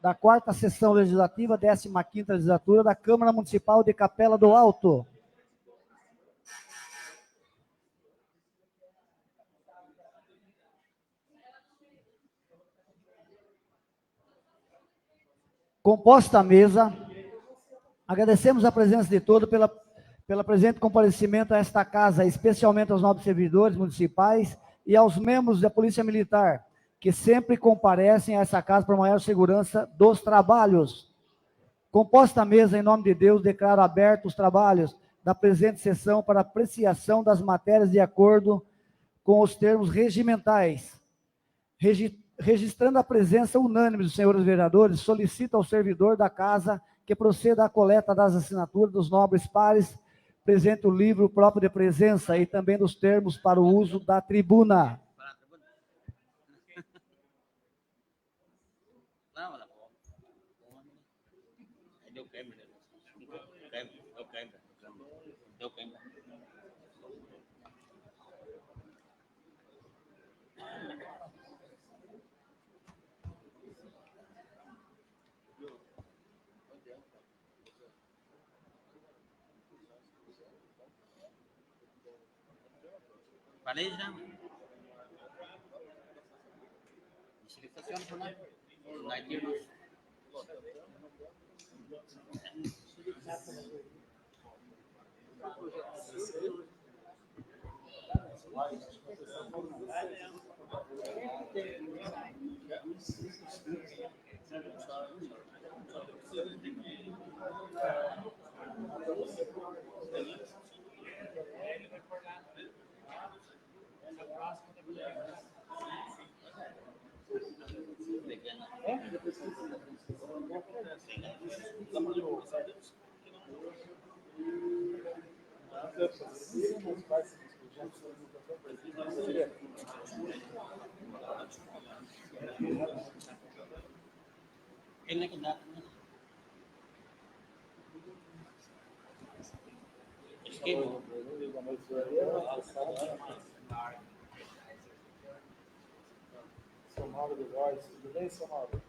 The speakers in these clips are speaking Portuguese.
da 4ª Sessão Legislativa, 15ª Legislatura da Câmara Municipal de Capela do Alto. Composta a mesa, agradecemos a presença de todos pela presente comparecimento a esta casa, especialmente aos nobres servidores municipais e aos membros da Polícia Militar, que sempre comparecem a essa casa para maior segurança dos trabalhos. Composta a mesa, em nome de Deus, declaro abertos os trabalhos da presente sessão para apreciação das matérias de acordo com os termos regimentais. Registrando a presença unânime dos senhores vereadores, solicito ao servidor da casa que proceda à coleta das assinaturas dos nobres pares, presente o livro próprio de presença e também dos termos para o uso da tribuna. Falei já. São Mauro de Góes, tudo bem, São Mauro?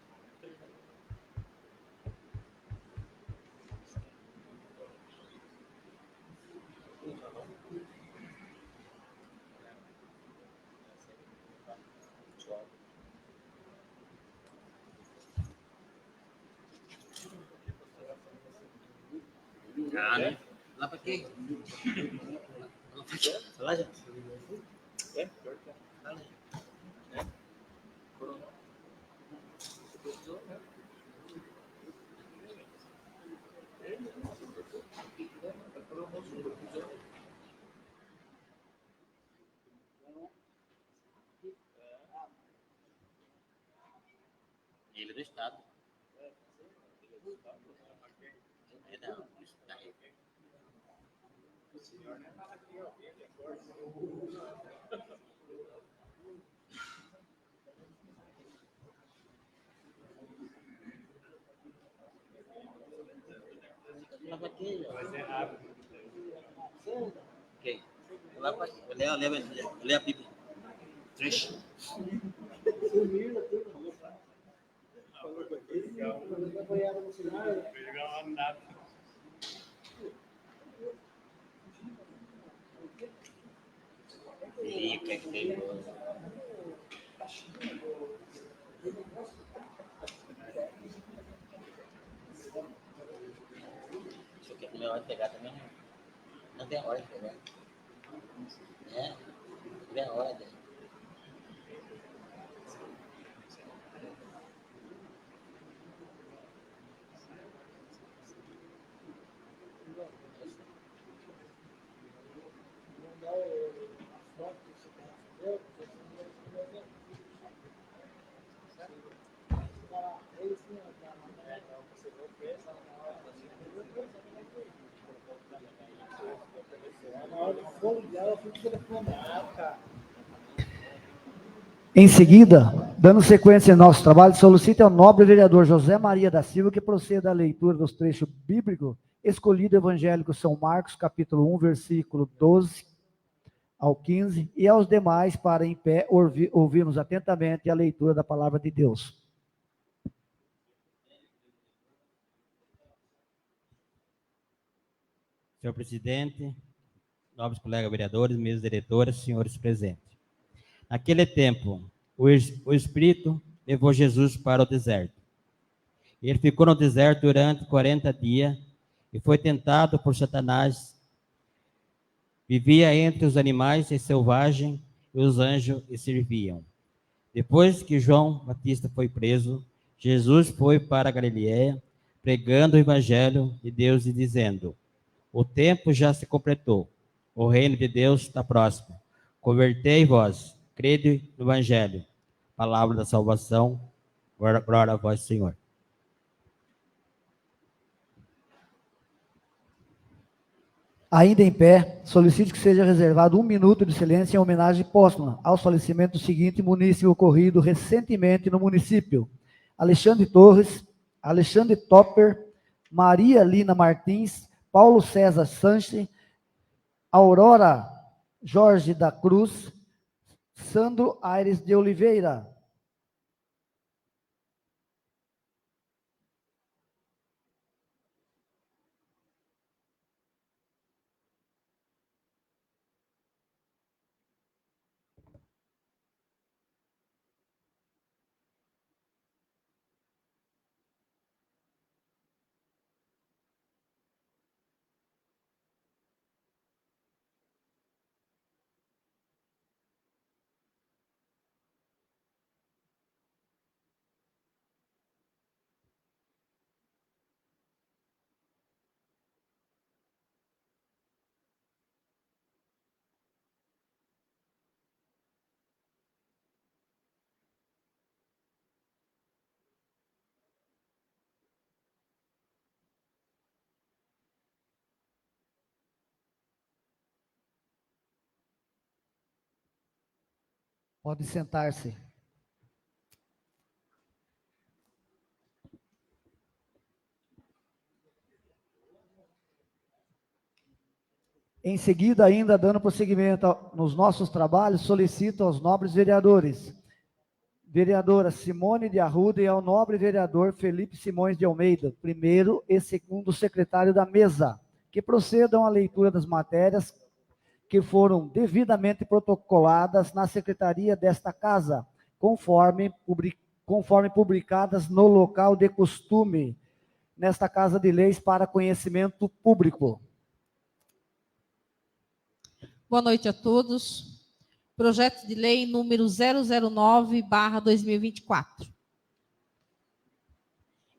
Ah, né? Lá para quê? Lá já? É? Lá já. Ele é do Estado. É não, está aí. Lá para quê? Vai ser rápido. Ok. Lá para quê? Lê a Bíblia. Trecho. E o que é que tem? Isso aqui é melhor de pegar também, né? Não tem hora de pegar. É? Não tem hora de. Em seguida, dando sequência em nosso trabalho, solicito ao nobre vereador José Maria da Silva que proceda à leitura dos trechos bíblicos escolhido evangélico São Marcos, capítulo 1, versículo 12 ao 15, e aos demais para em pé ouvirmos atentamente a leitura da palavra de Deus. Senhor presidente, nobres colegas vereadores, mesas diretoras, senhores presentes. Naquele tempo, o Espírito levou Jesus para o deserto. Ele ficou no deserto durante 40 dias e foi tentado por Satanás. Vivia entre os animais e selvagens, e os anjos o serviam. Depois que João Batista foi preso, Jesus foi para a Galileia, pregando o evangelho de Deus e dizendo: o tempo já se completou, o reino de Deus está próximo. Convertei-vos, crede no evangelho. Palavra da salvação, glória a vós, Senhor. Ainda em pé, solicito que seja reservado 1 minuto de silêncio em homenagem póstuma ao falecimento do seguinte munícipe ocorrido recentemente no município: Alexandre Torres, Alexandre Topper, Maria Lina Martins, Paulo César Sanches, Aurora Jorge da Cruz, Sandro Aires de Oliveira. Pode sentar-se. Em seguida, ainda dando prosseguimento nos nossos trabalhos, solicito aos nobres vereadores, vereadora Simone de Arruda e ao nobre vereador Felipe Simões de Almeida, primeiro e segundo secretário da mesa, que procedam à leitura das matérias que foram devidamente protocoladas na secretaria desta casa, conforme publicadas no local de costume, nesta Casa de Leis para conhecimento público. Boa noite a todos. Projeto de lei número 009/2024.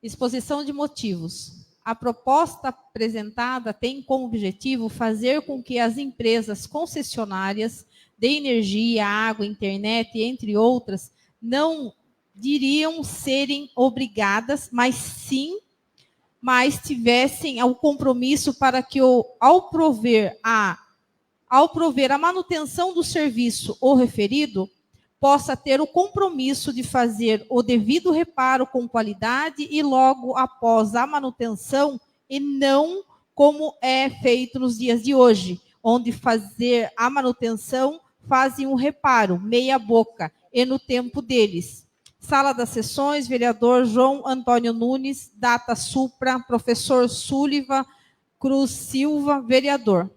Exposição de motivos. A proposta apresentada tem como objetivo fazer com que as empresas concessionárias de energia, água, internet, entre outras, não diriam serem obrigadas, mas tivessem o compromisso para que, ao prover a manutenção do serviço ou referido, possa ter o compromisso de fazer o devido reparo com qualidade e logo após a manutenção, e não como é feito nos dias de hoje, onde fazer a manutenção fazem um reparo, meia boca, e no tempo deles. Sala das Sessões, vereador João Antônio Nunes, data Supra, professor Súliva Cruz Silva, vereador.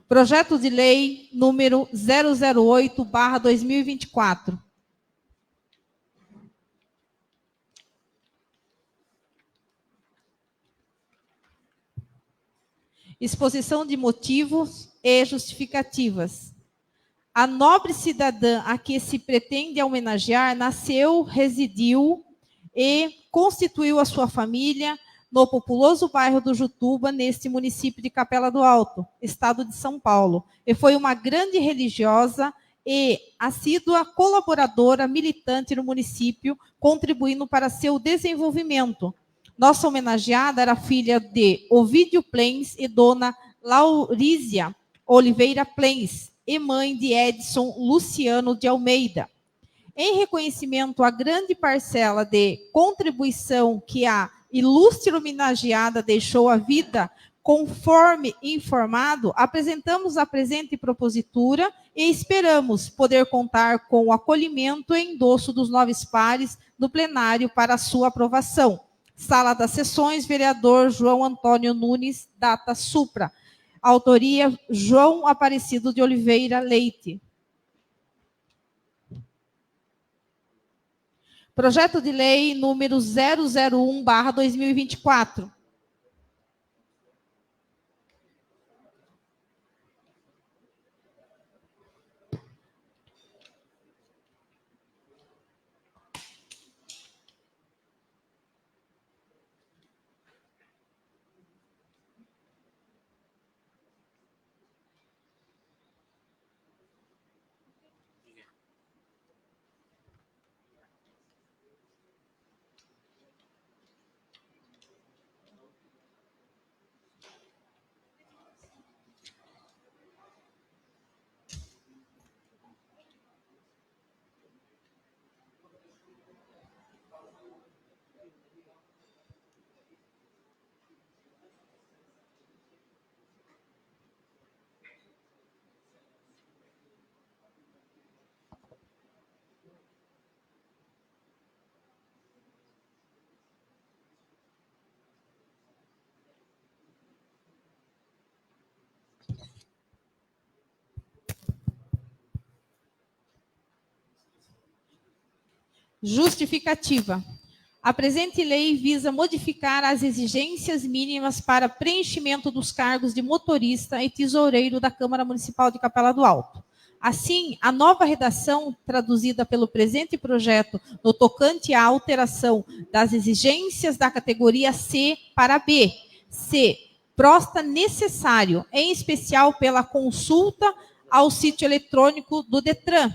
Projeto de lei número 008/2024. Exposição de motivos e justificativas. A nobre cidadã a que se pretende homenagear nasceu, residiu e constituiu a sua família no populoso bairro do Jutuba, neste município de Capela do Alto, estado de São Paulo, e foi uma grande religiosa e assídua colaboradora militante no município, contribuindo para seu desenvolvimento. Nossa homenageada era filha de Ovídio Plens e dona Laurísia Oliveira Plens, e mãe de Edson Luciano de Almeida. Em reconhecimento à grande parcela de contribuição que a ilustre homenageada deixou à vida, conforme informado, apresentamos a presente propositura e esperamos poder contar com o acolhimento e endosso dos nobres pares do plenário para sua aprovação. Sala das Sessões, vereador João Antônio Nunes, data supra. Autoria, João Aparecido de Oliveira Leite. Projeto de lei número 001/2024. Justificativa. A presente lei visa modificar as exigências mínimas para preenchimento dos cargos de motorista e tesoureiro da Câmara Municipal de Capela do Alto. Assim, a nova redação traduzida pelo presente projeto no tocante à alteração das exigências da categoria C para B. C. Prosta necessário, em especial pela consulta ao sítio eletrônico do Detran,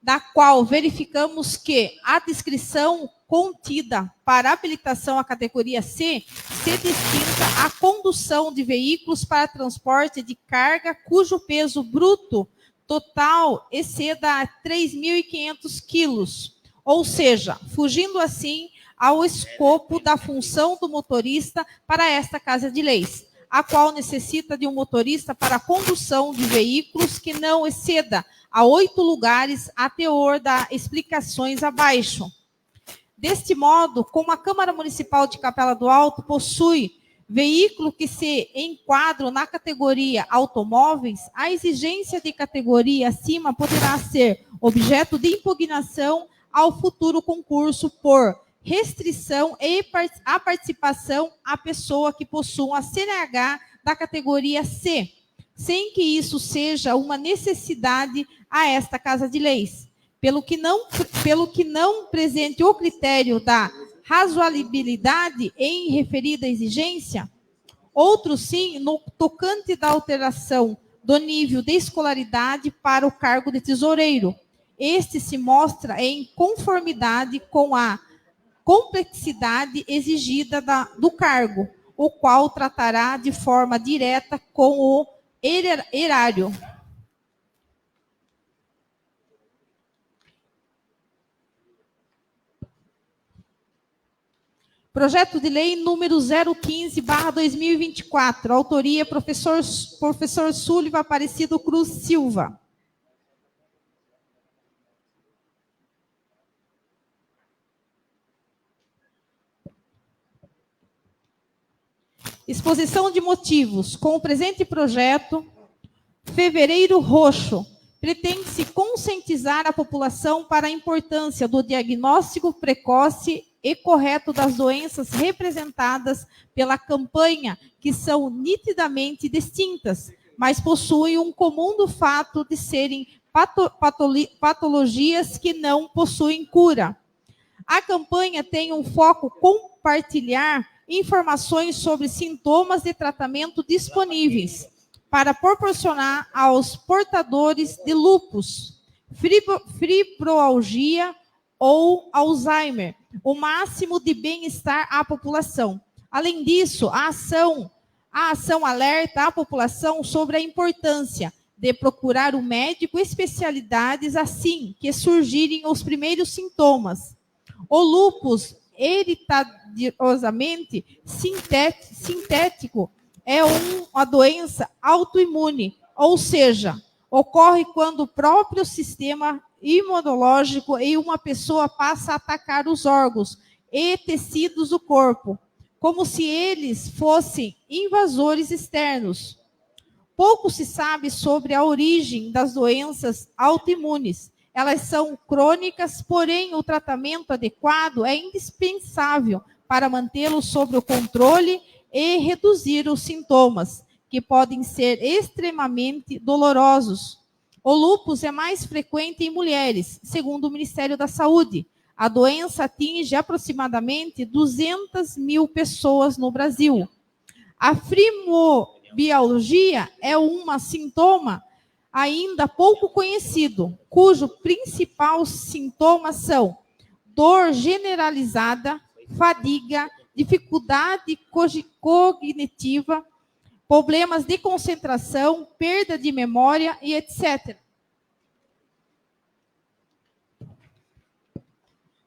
da qual verificamos que a descrição contida para habilitação à categoria C se destina à condução de veículos para transporte de carga cujo peso bruto total exceda 3.500 quilos, ou seja, fugindo assim ao escopo da função do motorista para esta Casa de Leis, a qual necessita de um motorista para a condução de veículos que não exceda a 8 lugares a teor das explicações abaixo. Deste modo, como a Câmara Municipal de Capela do Alto possui veículo que se enquadram na categoria automóveis, a exigência de categoria acima poderá ser objeto de impugnação ao futuro concurso por restrição e a participação à pessoa que possua a CNH da categoria C, sem que isso seja uma necessidade a esta Casa de Leis, pelo que não presente o critério da razoabilidade em referida exigência. Outro sim, no tocante da alteração do nível de escolaridade para o cargo de tesoureiro. Este se mostra em conformidade com a complexidade exigida do cargo, o qual tratará de forma direta com o erário. Projeto de lei número 015/2024, autoria professor Súliva Aparecido Cruz Silva. Exposição de motivos. Com o presente projeto, Fevereiro Roxo, pretende-se conscientizar a população para a importância do diagnóstico precoce e correto das doenças representadas pela campanha, que são nitidamente distintas, mas possuem um comum do fato de serem patologias que não possuem cura. A campanha tem um foco compartilhar informações sobre sintomas de tratamento disponíveis para proporcionar aos portadores de lúpus, fibromialgia ou Alzheimer o máximo de bem-estar à população. Além disso, a ação alerta a população sobre a importância de procurar o médico especialidades assim que surgirem os primeiros sintomas. O lúpus hereditariamente sintético é uma doença autoimune, ou seja, ocorre quando o próprio sistema imunológico e uma pessoa passa a atacar os órgãos e tecidos do corpo, como se eles fossem invasores externos. Pouco se sabe sobre a origem das doenças autoimunes. Elas são crônicas, porém o tratamento adequado é indispensável para mantê-los sob o controle e reduzir os sintomas, que podem ser extremamente dolorosos. O lúpus é mais frequente em mulheres, segundo o Ministério da Saúde. A doença atinge aproximadamente 200 mil pessoas no Brasil. A fibromialgia é um sintoma ainda pouco conhecido, cujo principal sintomas são dor generalizada, fadiga, dificuldade cognitiva, problemas de concentração, perda de memória e etc.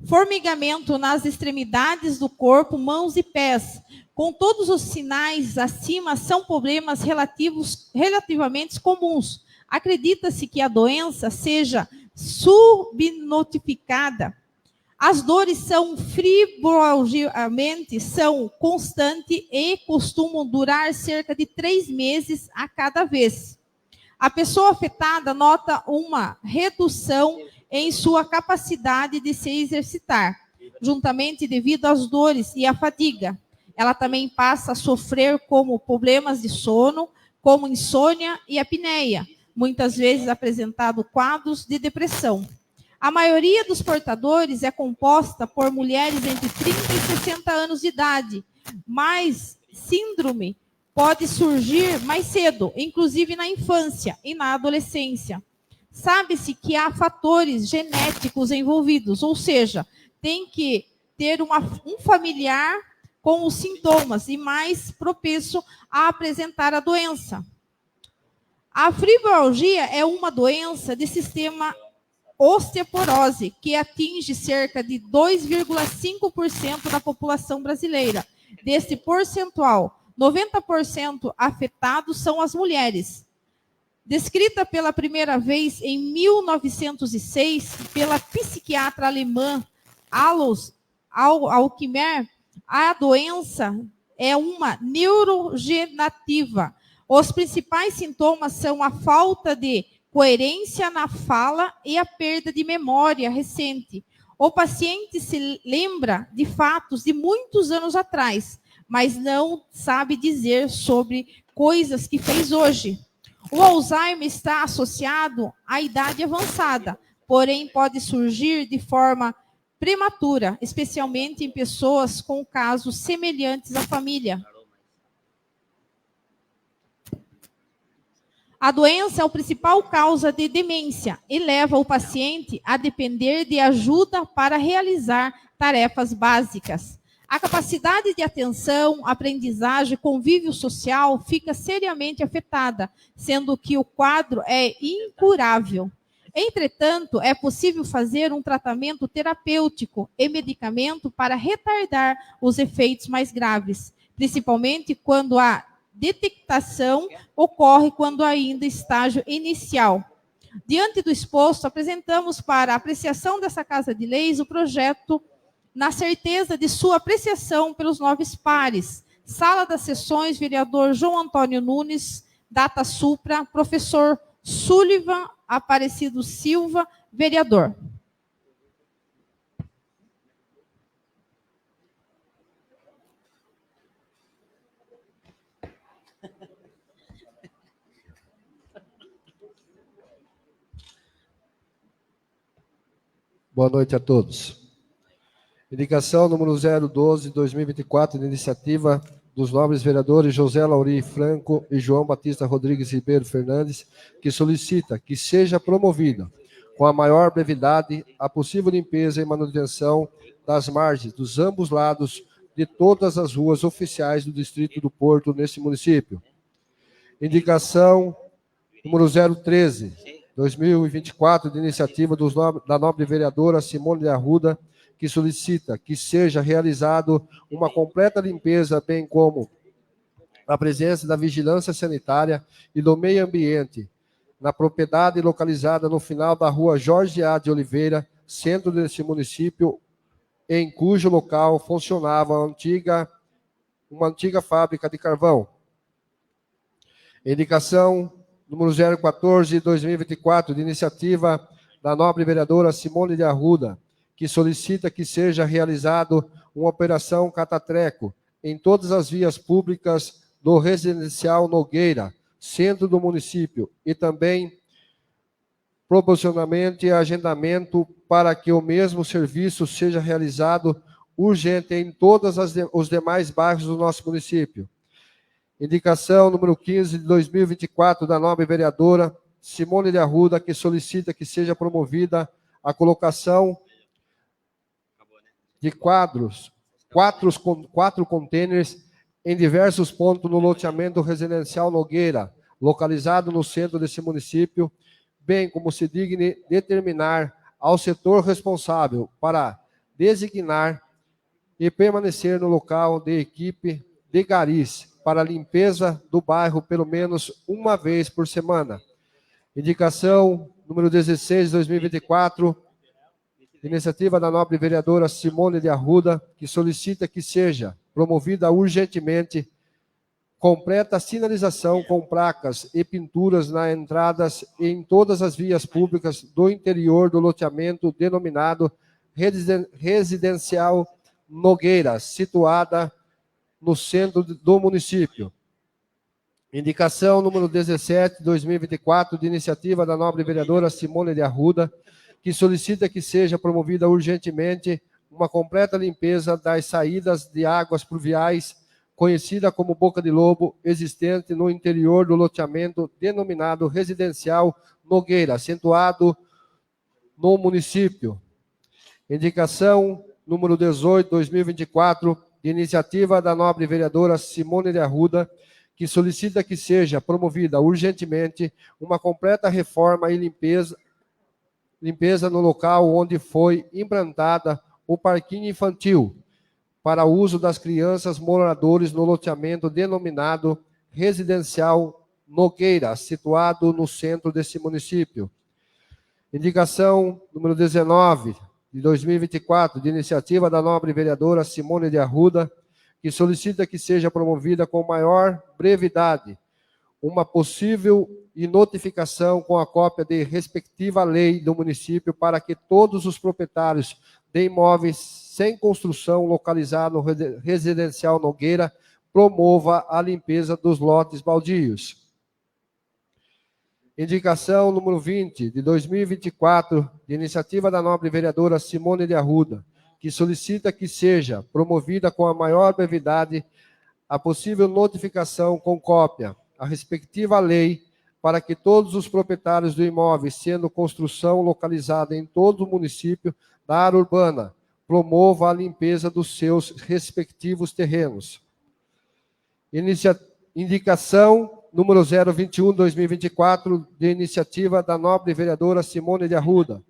Formigamento nas extremidades do corpo, mãos e pés. Com todos os sinais acima, são problemas relativamente comuns. Acredita-se que a doença seja subnotificada. As dores são fibromialgiamente são constantes e costumam durar cerca de 3 meses a cada vez. A pessoa afetada nota uma redução em sua capacidade de se exercitar, juntamente devido às dores e à fadiga. Ela também passa a sofrer como problemas de sono, como insônia e apneia, muitas vezes apresentando quadros de depressão. A maioria dos portadores é composta por mulheres entre 30 e 60 anos de idade, mas síndrome pode surgir mais cedo, inclusive na infância e na adolescência. Sabe-se que há fatores genéticos envolvidos, ou seja, tem que ter um familiar com os sintomas e mais propenso a apresentar a doença. A fibromialgia é uma doença de sistema osteoporose, que atinge cerca de 2,5% da população brasileira. Desse percentual, 90% afetados são as mulheres. Descrita pela primeira vez em 1906 pela psiquiatra alemã Alois Alzheimer, a doença é uma neurodegenerativa. Os principais sintomas são a falta de coerência na fala e a perda de memória recente. O paciente se lembra de fatos de muitos anos atrás, mas não sabe dizer sobre coisas que fez hoje. O Alzheimer está associado à idade avançada, porém pode surgir de forma prematura, especialmente em pessoas com casos semelhantes à família. A doença é a principal causa de demência e leva o paciente a depender de ajuda para realizar tarefas básicas. A capacidade de atenção, aprendizagem e convívio social fica seriamente afetada, sendo que o quadro é incurável. Entretanto, é possível fazer um tratamento terapêutico e medicamento para retardar os efeitos mais graves, principalmente quando a detectação ocorre quando ainda estágio inicial. Diante do exposto, apresentamos para a apreciação dessa Casa de Leis o projeto na certeza de sua apreciação pelos nobres pares. Sala das Sessões, vereador João Antônio Nunes, Data Supra, professor Sullivan Aparecido Silva, vereador. Boa noite a todos. Indicação número 012/2024, de iniciativa dos nobres vereadores José Lauri Franco e João Batista Rodrigues Ribeiro Fernandes, que solicita que seja promovida, com a maior brevidade, a possível limpeza e manutenção das margens dos ambos lados de todas as ruas oficiais do Distrito do Porto neste município. Indicação número 013/2024, de iniciativa da nobre vereadora Simone de Arruda, que solicita que seja realizado uma completa limpeza, bem como a presença da vigilância sanitária e do meio ambiente na propriedade localizada no final da rua Jorge A. de Oliveira, centro desse município, em cujo local funcionava uma antiga fábrica de carvão. Indicação número 014/2024, de iniciativa da nobre vereadora Simone de Arruda, que solicita que seja realizado uma operação catatreco em todas as vias públicas do residencial Nogueira, centro do município, e também proporcionalmente agendamento para que o mesmo serviço seja realizado urgente em todos os demais bairros do nosso município. Indicação número 15/2024, da nobre vereadora Simone de Arruda, que solicita que seja promovida a colocação de quatro contêineres em diversos pontos no loteamento residencial Nogueira, localizado no centro desse município, bem como se digne determinar ao setor responsável para designar e permanecer no local de equipe de garis para a limpeza do bairro pelo menos uma vez por semana. Indicação número 16/2024, iniciativa da nobre vereadora Simone de Arruda, que solicita que seja promovida urgentemente completa sinalização com placas e pinturas nas entradas e em todas as vias públicas do interior do loteamento denominado Residencial Nogueira, situada no centro do município. Indicação número 17/2024, de iniciativa da nobre vereadora Simone de Arruda, que solicita que seja promovida urgentemente uma completa limpeza das saídas de águas pluviais, conhecida como Boca de Lobo, existente no interior do loteamento denominado Residencial Nogueira, situado no município. Indicação número 18/2024, de iniciativa da nobre vereadora Simone de Arruda, que solicita que seja promovida urgentemente uma completa reforma e limpeza no local onde foi implantada o parquinho infantil, para uso das crianças moradores no loteamento denominado Residencial Nogueira, situado no centro desse município. Indicação número 19/2024, de iniciativa da nobre vereadora Simone de Arruda, que solicita que seja promovida com maior brevidade uma possível notificação com a cópia de respectiva lei do município para que todos os proprietários de imóveis sem construção localizado no Residencial Nogueira promova a limpeza dos lotes baldios. Indicação número 20/2024, de iniciativa da nobre vereadora Simone de Arruda, que solicita que seja promovida com a maior brevidade a possível notificação com cópia, a respectiva lei, para que todos os proprietários do imóvel, sendo construção localizada em todo o município da área urbana, promova a limpeza dos seus respectivos terrenos. Indicação número 021/2024, de iniciativa da nobre vereadora Simone de Arruda,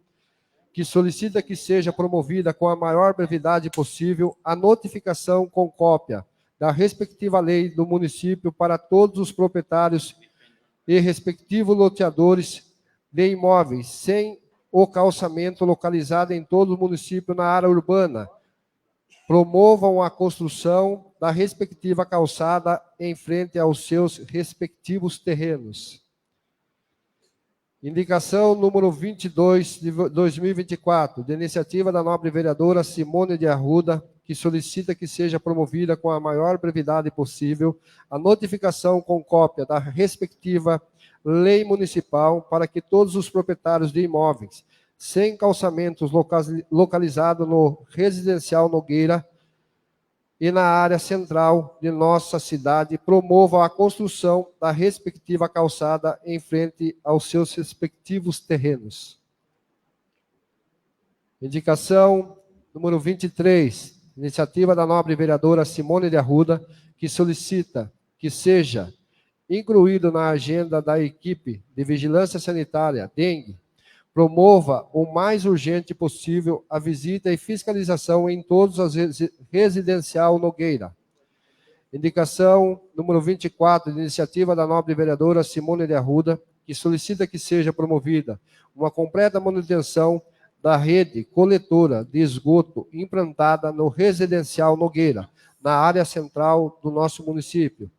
que solicita que seja promovida com a maior brevidade possível a notificação com cópia da respectiva lei do município para todos os proprietários e respectivos loteadores de imóveis sem o calçamento localizado em todo o município na área urbana, promovam a construção da respectiva calçada em frente aos seus respectivos terrenos. Indicação número 22/2024, de iniciativa da nobre vereadora Simone de Arruda, que solicita que seja promovida com a maior brevidade possível a notificação com cópia da respectiva lei municipal para que todos os proprietários de imóveis sem calçamentos localizados no Residencial Nogueira e na área central de nossa cidade promovam a construção da respectiva calçada em frente aos seus respectivos terrenos. Indicação número 23, iniciativa da nobre vereadora Simone de Arruda, que solicita que seja incluído na agenda da equipe de vigilância sanitária, dengue, promova o mais urgente possível a visita e fiscalização em todos os residencial Nogueira. Indicação número 24, de iniciativa da nobre vereadora Simone de Arruda, que solicita que seja promovida uma completa manutenção da rede coletora de esgoto implantada no Residencial Nogueira, na área central do nosso município.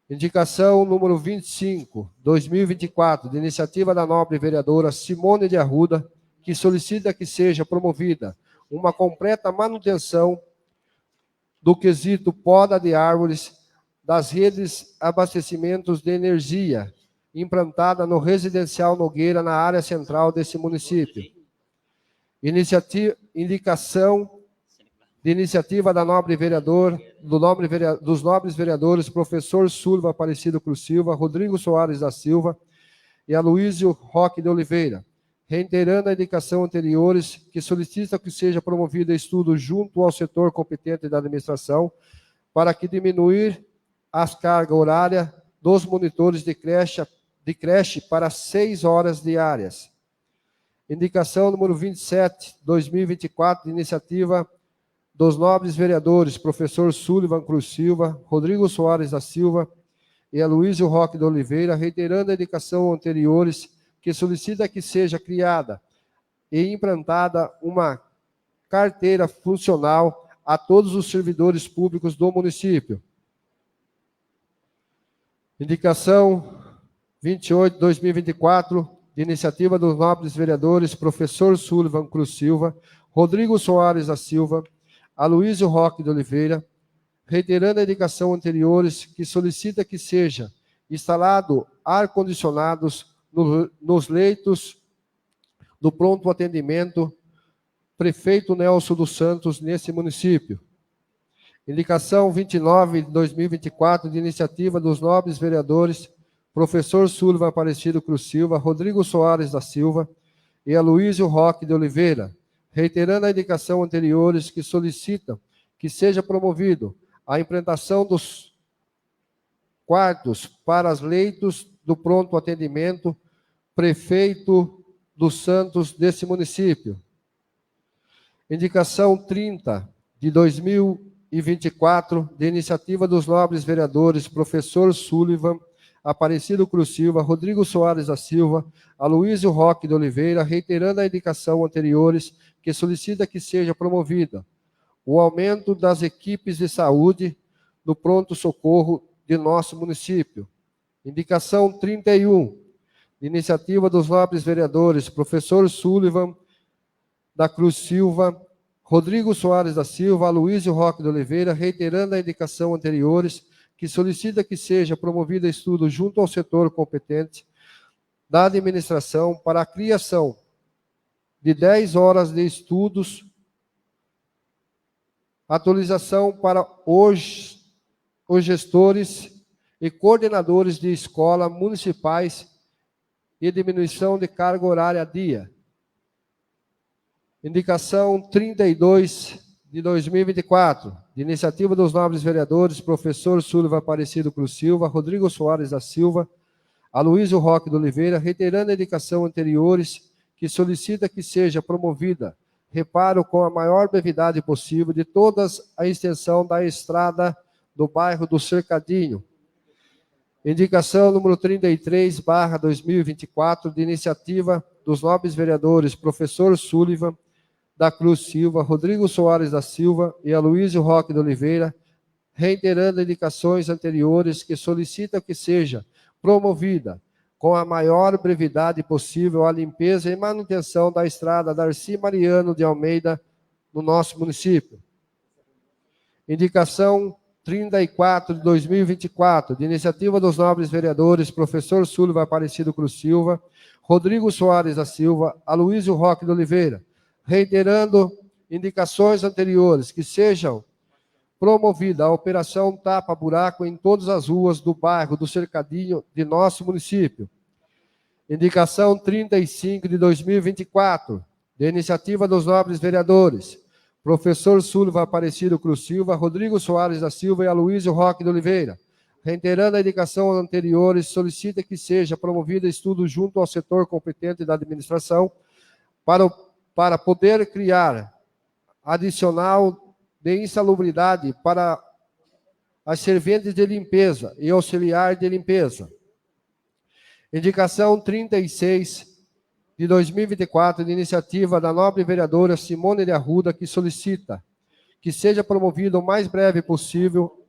Indicação número 25, 2024, de iniciativa da nobre vereadora Simone de Arruda, que solicita que seja promovida uma completa manutenção do quesito poda de árvores das redes abastecimentos de energia implantada no Residencial Nogueira, na área central desse município. Indicação de iniciativa da nobre vereador, dos nobres vereadores, professor Sullivan Aparecido Cruz Silva, Rodrigo Soares da Silva e Aloísio Roque de Oliveira, reiterando a indicação anteriores, que solicita que seja promovido estudo junto ao setor competente da administração, para que diminuir as cargas horárias dos monitores de creche para 6 horas diárias. Indicação número 27, 2024, de iniciativa dos nobres vereadores, professor Sullivan Cruz Silva, Rodrigo Soares da Silva e Aloísio Roque de Oliveira, reiterando a indicação anteriores, que solicita que seja criada e implantada uma carteira funcional a todos os servidores públicos do município. Indicação 28, 2024, de iniciativa dos nobres vereadores, professor Sullivan Cruz Silva, Rodrigo Soares da Silva, Aloísio Roque de Oliveira, reiterando a indicação anteriores, que solicita que seja instalado ar-condicionados nos leitos do pronto atendimento prefeito Nelson dos Santos, nesse município. Indicação 29, de 2024, de iniciativa dos nobres vereadores, professor Sullivan Aparecido Cruz Silva, Rodrigo Soares da Silva e Aloísio Roque de Oliveira, reiterando a indicação anteriores, que solicitam que seja promovido a implantação dos quartos para os leitos do pronto atendimento prefeito dos Santos desse município. Indicação 30, de 2024, de iniciativa dos nobres vereadores, professor Sullivan Aparecido Cruz Silva, Rodrigo Soares da Silva, Aloísio Roque de Oliveira, reiterando a indicação anteriores, que solicita que seja promovida o aumento das equipes de saúde no pronto-socorro de nosso município. Indicação 31, de iniciativa dos nobres vereadores, professor Sullivan da Cruz Silva, Rodrigo Soares da Silva, Aloísio Roque de Oliveira, reiterando a indicação anteriores, que solicita que seja promovido estudo junto ao setor competente da administração para a criação de 10 horas de estudos, atualização para os gestores e coordenadores de escola municipais e diminuição de carga horária dia. Indicação 32, de 2024, de iniciativa dos nobres vereadores, professor Sullivan Aparecido Cruz Silva, Rodrigo Soares da Silva, Aloísio Roque de Oliveira, reiterando a indicação anteriores, que solicita que seja promovida reparo com a maior brevidade possível de toda a extensão da estrada do bairro do Cercadinho. Indicação número 33/2024, de iniciativa dos nobres vereadores, professor Sullivan da Cruz Silva, Rodrigo Soares da Silva e Aloísio Roque de Oliveira, reiterando indicações anteriores, que solicitam que seja promovida com a maior brevidade possível a limpeza e manutenção da estrada Darcy Mariano de Almeida, no nosso município. Indicação 34 de 2024, de iniciativa dos nobres vereadores, professor Sullivan Aparecido Cruz Silva, Rodrigo Soares da Silva, Aloísio Roque de Oliveira, reiterando indicações anteriores, que sejam promovida a operação tapa-buraco em todas as ruas do bairro do Cercadinho de nosso município. Indicação 35 de 2024, de iniciativa dos nobres vereadores, professor Sullivan Aparecido Cruz Silva, Rodrigo Soares da Silva e Aloísio Roque de Oliveira, reiterando a indicação anteriores, solicita que seja promovido estudo junto ao setor competente da administração para poder criar adicional de insalubridade para as serventes de limpeza e auxiliar de limpeza. Indicação 36 de 2024, de iniciativa da nobre vereadora Simone de Arruda, que solicita que seja promovido o mais breve possível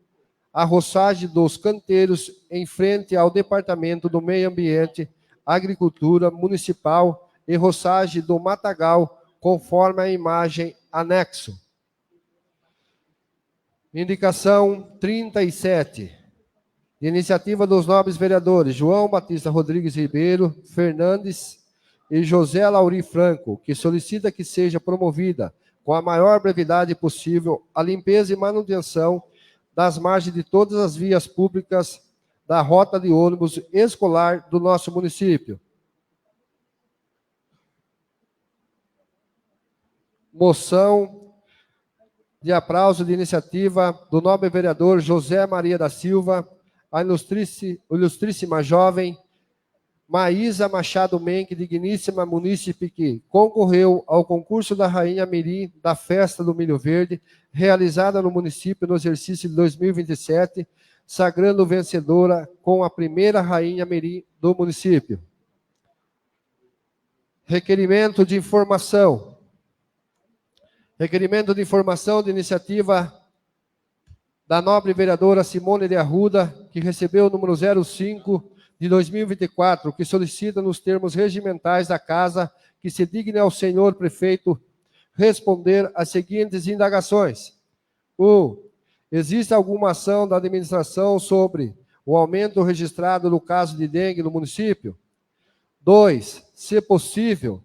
a roçagem dos canteiros em frente ao Departamento do Meio Ambiente, Agricultura Municipal e roçagem do matagal, conforme a imagem anexo. Indicação 37, de iniciativa dos nobres vereadores João Batista Rodrigues Ribeiro Fernandes e José Lauri Franco, que solicita que seja promovida, com a maior brevidade possível, a limpeza e manutenção das margens de todas as vias públicas da rota de ônibus escolar do nosso município. Moção de aplauso de iniciativa do nobre vereador José Maria da Silva, a ilustríssima jovem Maísa Machado Menck, digníssima munícipe que concorreu ao concurso da Rainha Mirim da Festa do Milho Verde, realizada no município no exercício de 2027, sagrando vencedora com a primeira Rainha Mirim do município. Requerimento de informação. Requerimento de informação de iniciativa da nobre vereadora Simone de Arruda, que recebeu o número 05 de 2024, que solicita nos termos regimentais da casa que se digne ao senhor prefeito responder às seguintes indagações. 1. Existe alguma ação da administração sobre o aumento registrado no caso de dengue no município? 2. Se possível,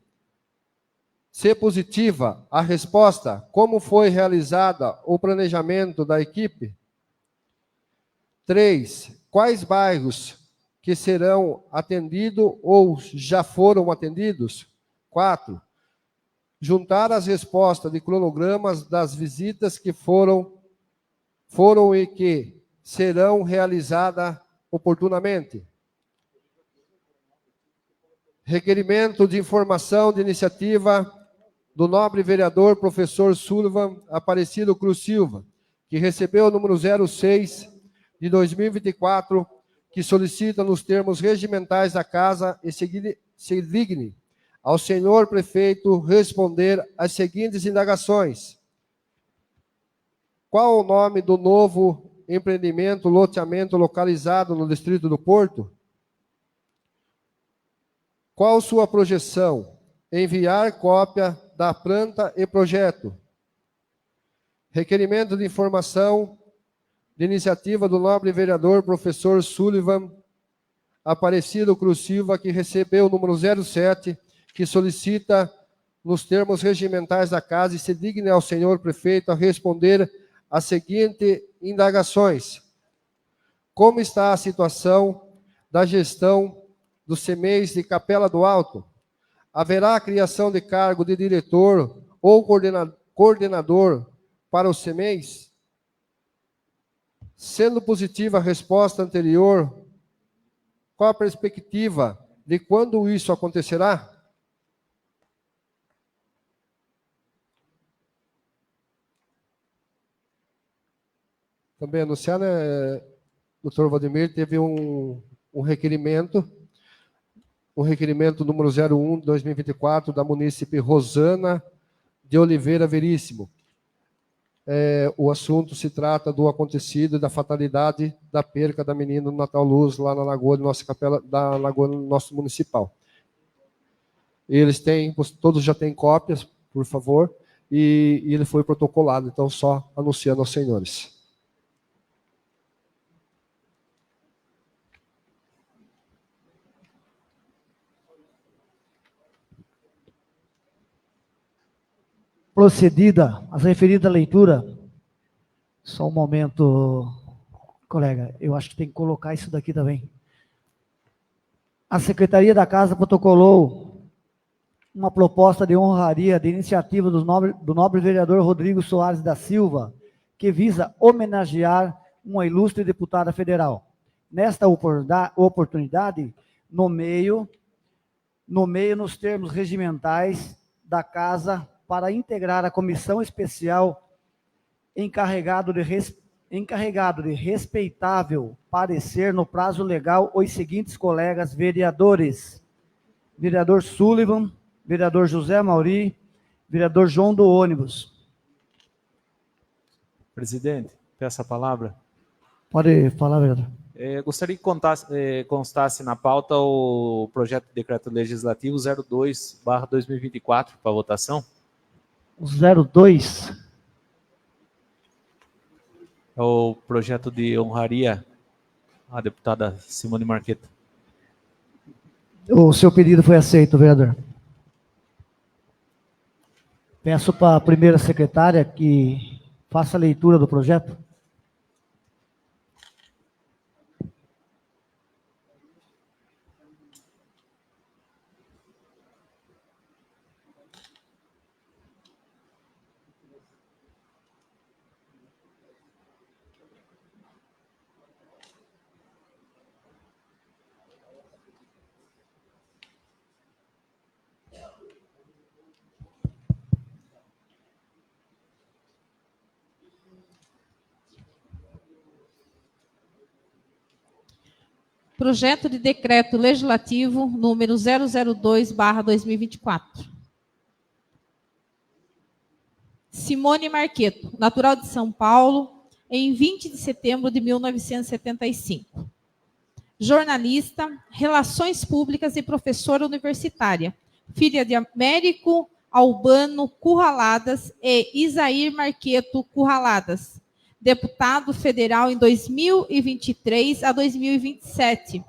se positiva a resposta, como foi realizada o planejamento da equipe? 3. Quais bairros que serão atendidos ou já foram atendidos? 4. Juntar as respostas de cronogramas das visitas que foram e que serão realizadas oportunamente. Requerimento de informação de iniciativa do nobre vereador professor Sullivan Aparecido Cruz Silva, que recebeu o número 06 de 2024, que solicita nos termos regimentais da casa e se digne ao senhor prefeito responder às seguintes indagações. Qual o nome do novo empreendimento, loteamento localizado no distrito do Porto? Qual sua projeção? Enviar cópia da planta e projeto. Requerimento de informação de iniciativa do nobre vereador professor Sullivan Aparecido Cruz Silva, que recebeu o número 07, que solicita, nos termos regimentais da casa, e se digne ao senhor prefeito a responder as seguintes indagações. Como está a situação da gestão dos CMEs de Capela do Alto? Haverá a criação de cargo de diretor ou coordenador para os CMEs? Sendo positiva a resposta anterior, qual a perspectiva de quando isso acontecerá? Também anunciar, né, doutor Valdemir, teve um requerimento número 01 de 2024 da munícipe Rosana de Oliveira Veríssimo. O assunto se trata do acontecido e da fatalidade da perca da menina do Natal Luz lá na Lagoa, nossa capela, da Lagoa nosso municipal. Eles têm, todos já têm cópias, por favor, e ele foi protocolado, então só anunciando aos senhores. Procedida a referida leitura, só um momento, colega, eu acho que tem que colocar isso daqui também. A Secretaria da Casa protocolou uma proposta de honraria de iniciativa do nobre vereador Rodrigo Soares da Silva, que visa homenagear uma ilustre deputada federal. Nesta oportunidade, nomeio nos termos regimentais da Casa para integrar a comissão especial encarregada encarregado de respeitável parecer no prazo legal os seguintes colegas vereadores: vereador Sullivan, vereador José Mauri, vereador João do Ônibus. Presidente, peço a palavra. Pode falar, vereador. Gostaria que constasse na pauta o projeto de decreto legislativo 02/2024 para votação. O 02. É o projeto de honraria à deputada Simone Marqueta. O seu pedido foi aceito, vereador. Peço para a primeira secretária que faça a leitura do projeto. Projeto de decreto legislativo número 002/2024. Simone Marqueto, natural de São Paulo, em 20 de setembro de 1975. Jornalista, relações públicas e professora universitária. Filha de Américo Albano Curraladas e Isair Marqueto Curraladas. Deputado federal em 2023 a 2027.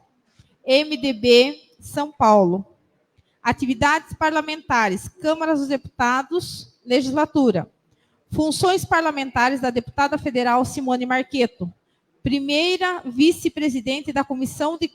MDB, São Paulo. Atividades parlamentares, Câmara dos Deputados, Legislatura. Funções parlamentares da deputada federal Simone Marqueto. Primeira vice-presidente da Comissão de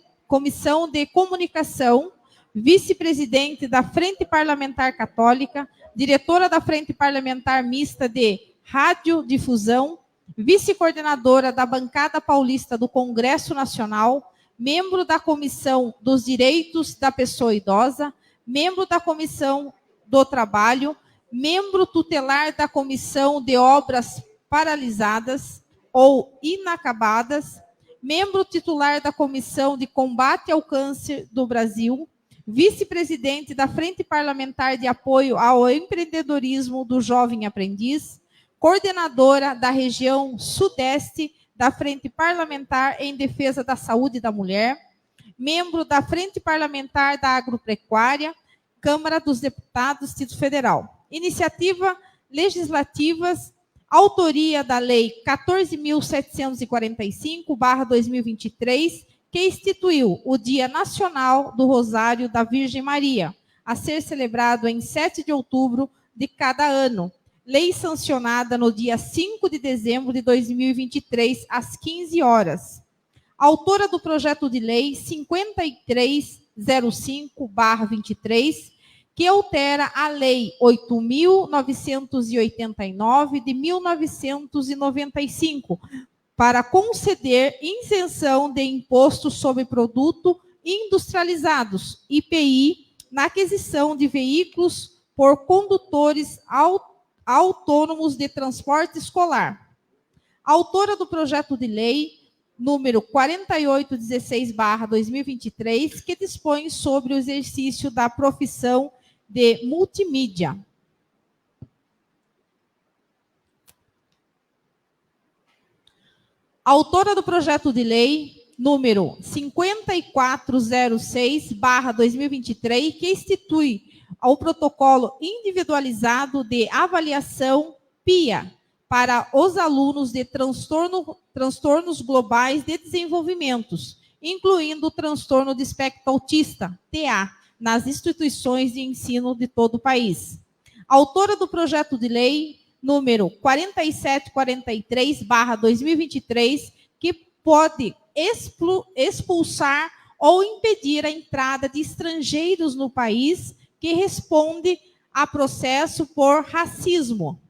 Comunicação, vice-presidente da Frente Parlamentar Católica, diretora da Frente Parlamentar Mista de Radiodifusão, vice-coordenadora da Bancada Paulista do Congresso Nacional, membro da Comissão dos Direitos da Pessoa Idosa, membro da Comissão do Trabalho, membro tutelar da Comissão de Obras Paralisadas ou Inacabadas, membro titular da Comissão de Combate ao Câncer do Brasil, vice-presidente da Frente Parlamentar de Apoio ao Empreendedorismo do Jovem Aprendiz, coordenadora da região Sudeste da Frente Parlamentar em Defesa da Saúde da Mulher, membro da Frente Parlamentar da Agropecuária, Câmara dos Deputados, Distrito Federal. Iniciativa legislativas, autoria da Lei 14.745/2023, que instituiu o Dia Nacional do Rosário da Virgem Maria, a ser celebrado em 7 de outubro de cada ano. Lei sancionada no dia 5 de dezembro de 2023, às 15 horas. Autora do projeto de lei 5305/23, que altera a Lei 8.989 de 1995, para conceder isenção de imposto sobre produto industrializados, IPI, na aquisição de veículos por condutores autônomos de transporte escolar. Autora do projeto de lei número 4816/2023, que dispõe sobre o exercício da profissão de multimídia. Autora do projeto de lei número 5406/2023, que institui ao protocolo individualizado de avaliação PIA para os alunos de transtornos globais de desenvolvimentos, incluindo o transtorno de espectro autista, TA, nas instituições de ensino de todo o país. Autora do projeto de lei número 4743/2023, que pode expulsar ou impedir a entrada de estrangeiros no país, que responde a processo por racismo.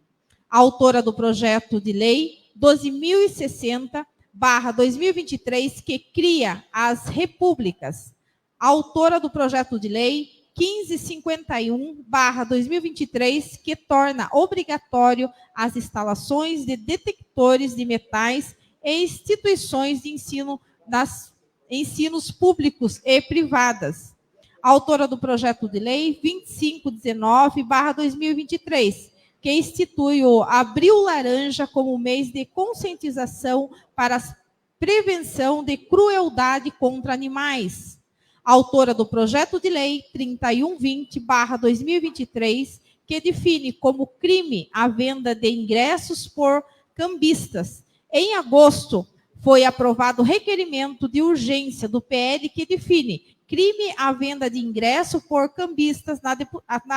Autora do projeto de lei 12.060/2023, que cria as repúblicas. Autora do projeto de lei 1551/2023, que torna obrigatório as instalações de detectores de metais e instituições de ensino das ensinos públicos e privadas. Autora do projeto de lei 2519/2023, que institui o Abril Laranja como mês de conscientização para a prevenção de crueldade contra animais. Autora do projeto de lei 3120/2023, que define como crime a venda de ingressos por cambistas. Em agosto, foi aprovado o requerimento de urgência do PL que define crime à venda de ingresso por cambistas na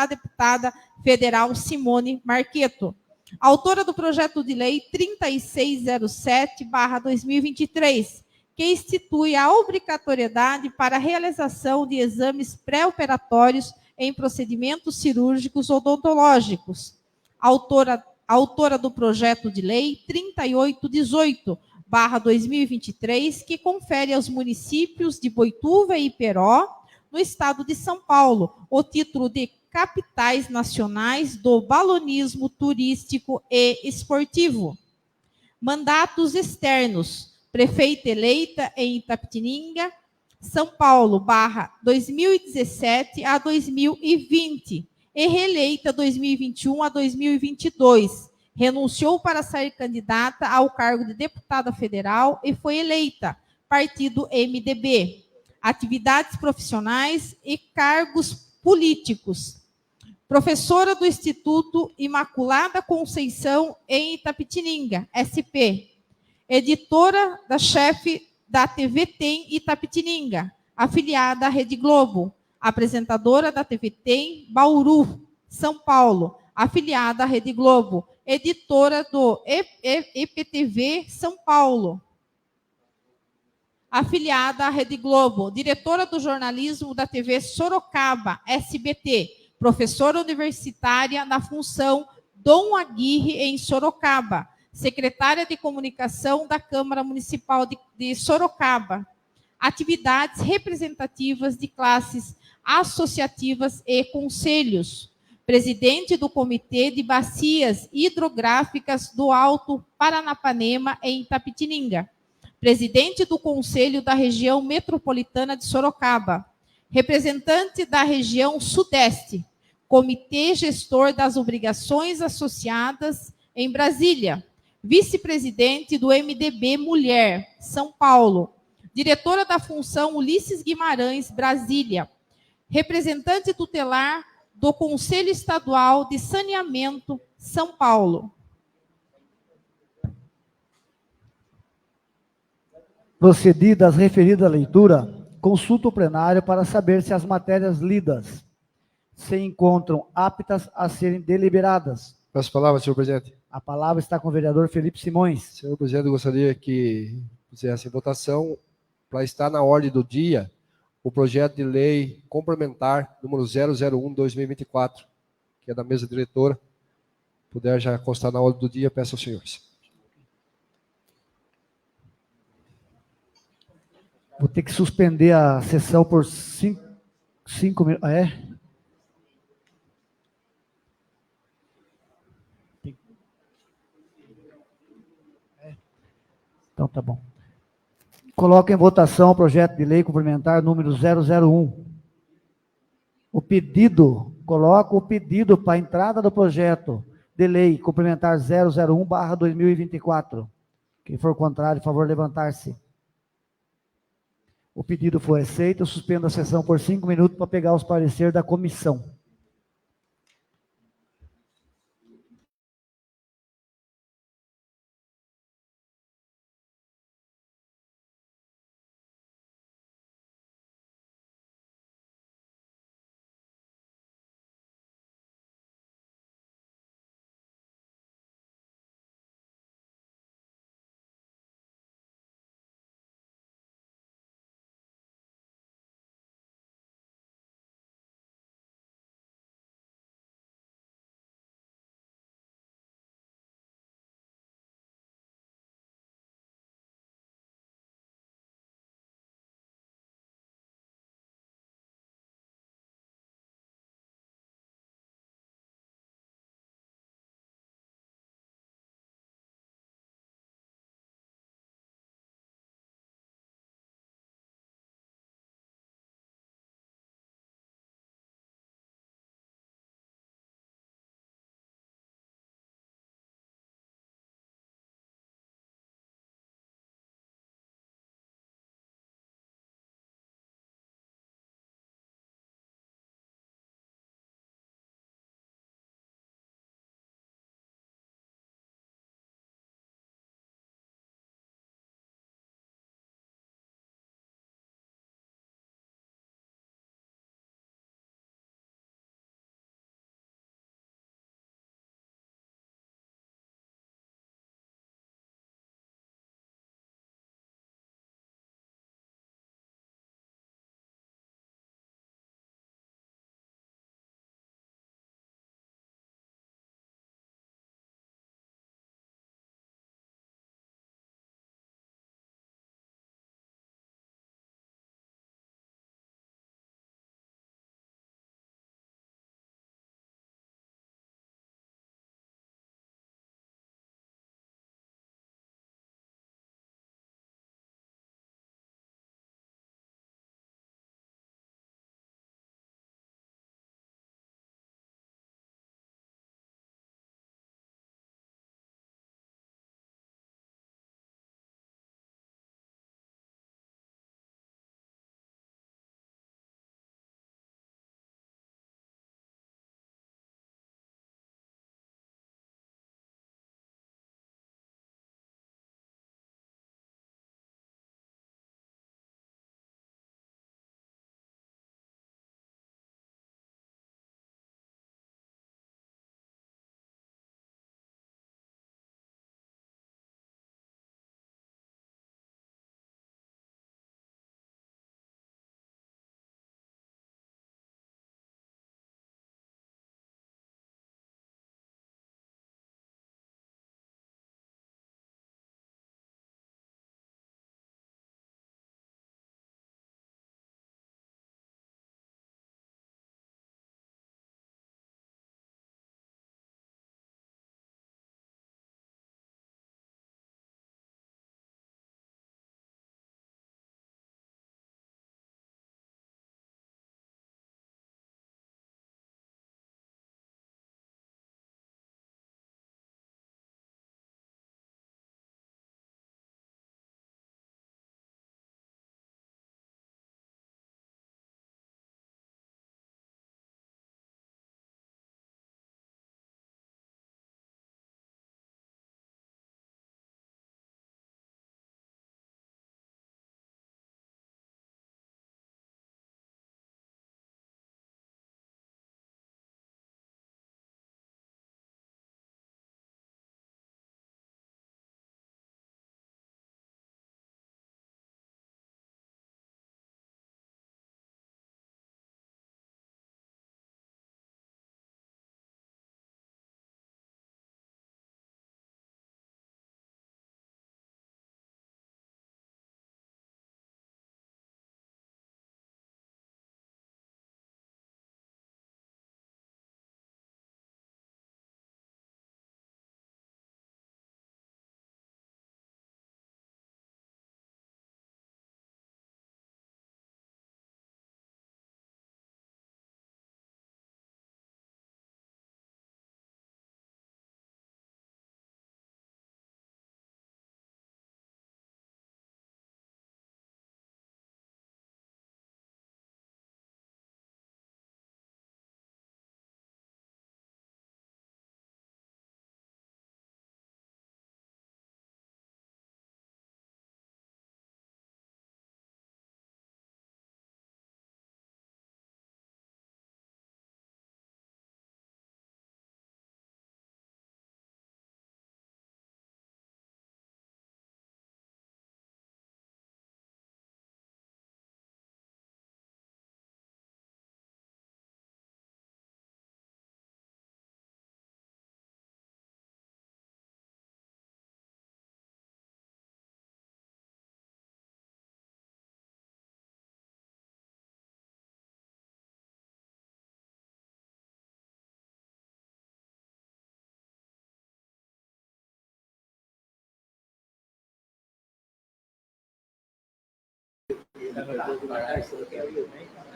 deputada federal Simone Marqueto. Autora do projeto de lei 3607/2023, que institui a obrigatoriedade para a realização de exames pré-operatórios em procedimentos cirúrgicos odontológicos. Autora do projeto de lei 3818/2023, que confere aos municípios de Boituva e Iperó, no estado de São Paulo, o título de capitais nacionais do balonismo turístico e esportivo. Mandatos externos. Prefeita eleita em Itapetininga, São Paulo, 2017 a 2020, e reeleita 2021 a 2022. Renunciou para ser candidata ao cargo de deputada federal e foi eleita. Partido MDB. Atividades profissionais e cargos políticos. Professora do Instituto Imaculada Conceição em Itapetininga, SP. Editora da chefe da TV Tem Itapetininga, afiliada à Rede Globo. Apresentadora da TV Tem Bauru, São Paulo, afiliada à Rede Globo. Editora do EPTV São Paulo, afiliada à Rede Globo. Diretora do jornalismo da TV Sorocaba, SBT. Professora universitária na função Dom Aguirre, em Sorocaba. Secretária de Comunicação da Câmara Municipal de Sorocaba. Atividades representativas de classes associativas e conselhos. Presidente do Comitê de Bacias Hidrográficas do Alto Paranapanema, em Itapetininga. Presidente do Conselho da Região Metropolitana de Sorocaba. Representante da Região Sudeste. Comitê Gestor das Obrigações Associadas, em Brasília. Vice-presidente do MDB Mulher, São Paulo. Diretora da Função Ulisses Guimarães, Brasília. Representante tutelar do Conselho Estadual de Saneamento, São Paulo. Procedida as referida leitura, consulta o plenário para saber se as matérias lidas se encontram aptas a serem deliberadas. Peço a palavra, senhor presidente. A palavra está com o vereador Felipe Simões. Senhor presidente, eu gostaria que fizesse votação para estar na ordem do dia o projeto de lei complementar número 001/2024, que é da mesa diretora. Puder já constar na ordem do dia, peço aos senhores. Vou ter que suspender a sessão por 5 minutos. Ah, é? Então tá bom. Coloco em votação o projeto de lei complementar número 001. Coloco o pedido para a entrada do projeto de lei complementar 001/2024. Quem for contrário, por favor, levantar-se. O pedido foi aceito, eu suspendo a sessão por 5 minutos para pegar os pareceres da comissão.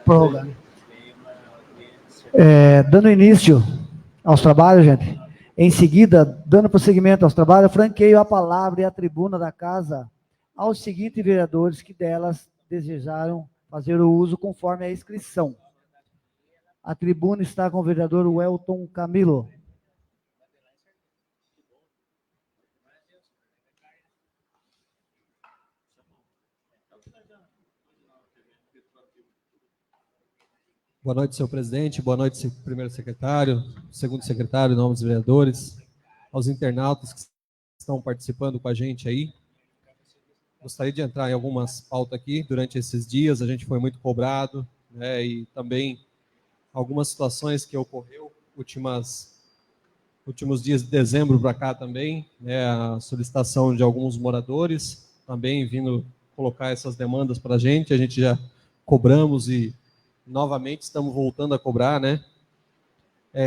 Prorrogar. Dando início aos trabalhos, gente. Em seguida, dando prosseguimento aos trabalhos, franqueio a palavra e a tribuna da casa aos seguintes vereadores que delas desejaram fazer o uso conforme a inscrição. A tribuna está com o vereador Welton Camilo. Boa noite, senhor presidente. Boa noite, primeiro secretário, segundo secretário, em nome dos vereadores, aos internautas que estão participando com a gente aí. Gostaria de entrar em algumas pautas aqui. Durante esses dias, a gente foi muito cobrado, né, e também algumas situações que ocorreu últimos dias de dezembro para cá também, né, a solicitação de alguns moradores também vindo colocar essas demandas para a gente já cobramos e novamente estamos voltando a cobrar, né?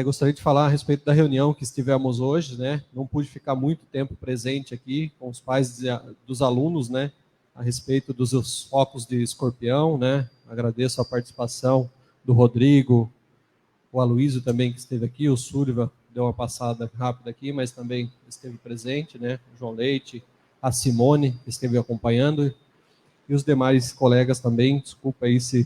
Gostaria de falar a respeito da reunião que estivemos hoje, né? Não pude ficar muito tempo presente aqui com os pais dos alunos, né? A respeito dos focos de escorpião, né? Agradeço a participação do Rodrigo, o Aloysio também que esteve aqui, o Súliva deu uma passada rápida aqui, mas também esteve presente, né? O João Leite, a Simone que esteve acompanhando e os demais colegas também. Desculpa aí se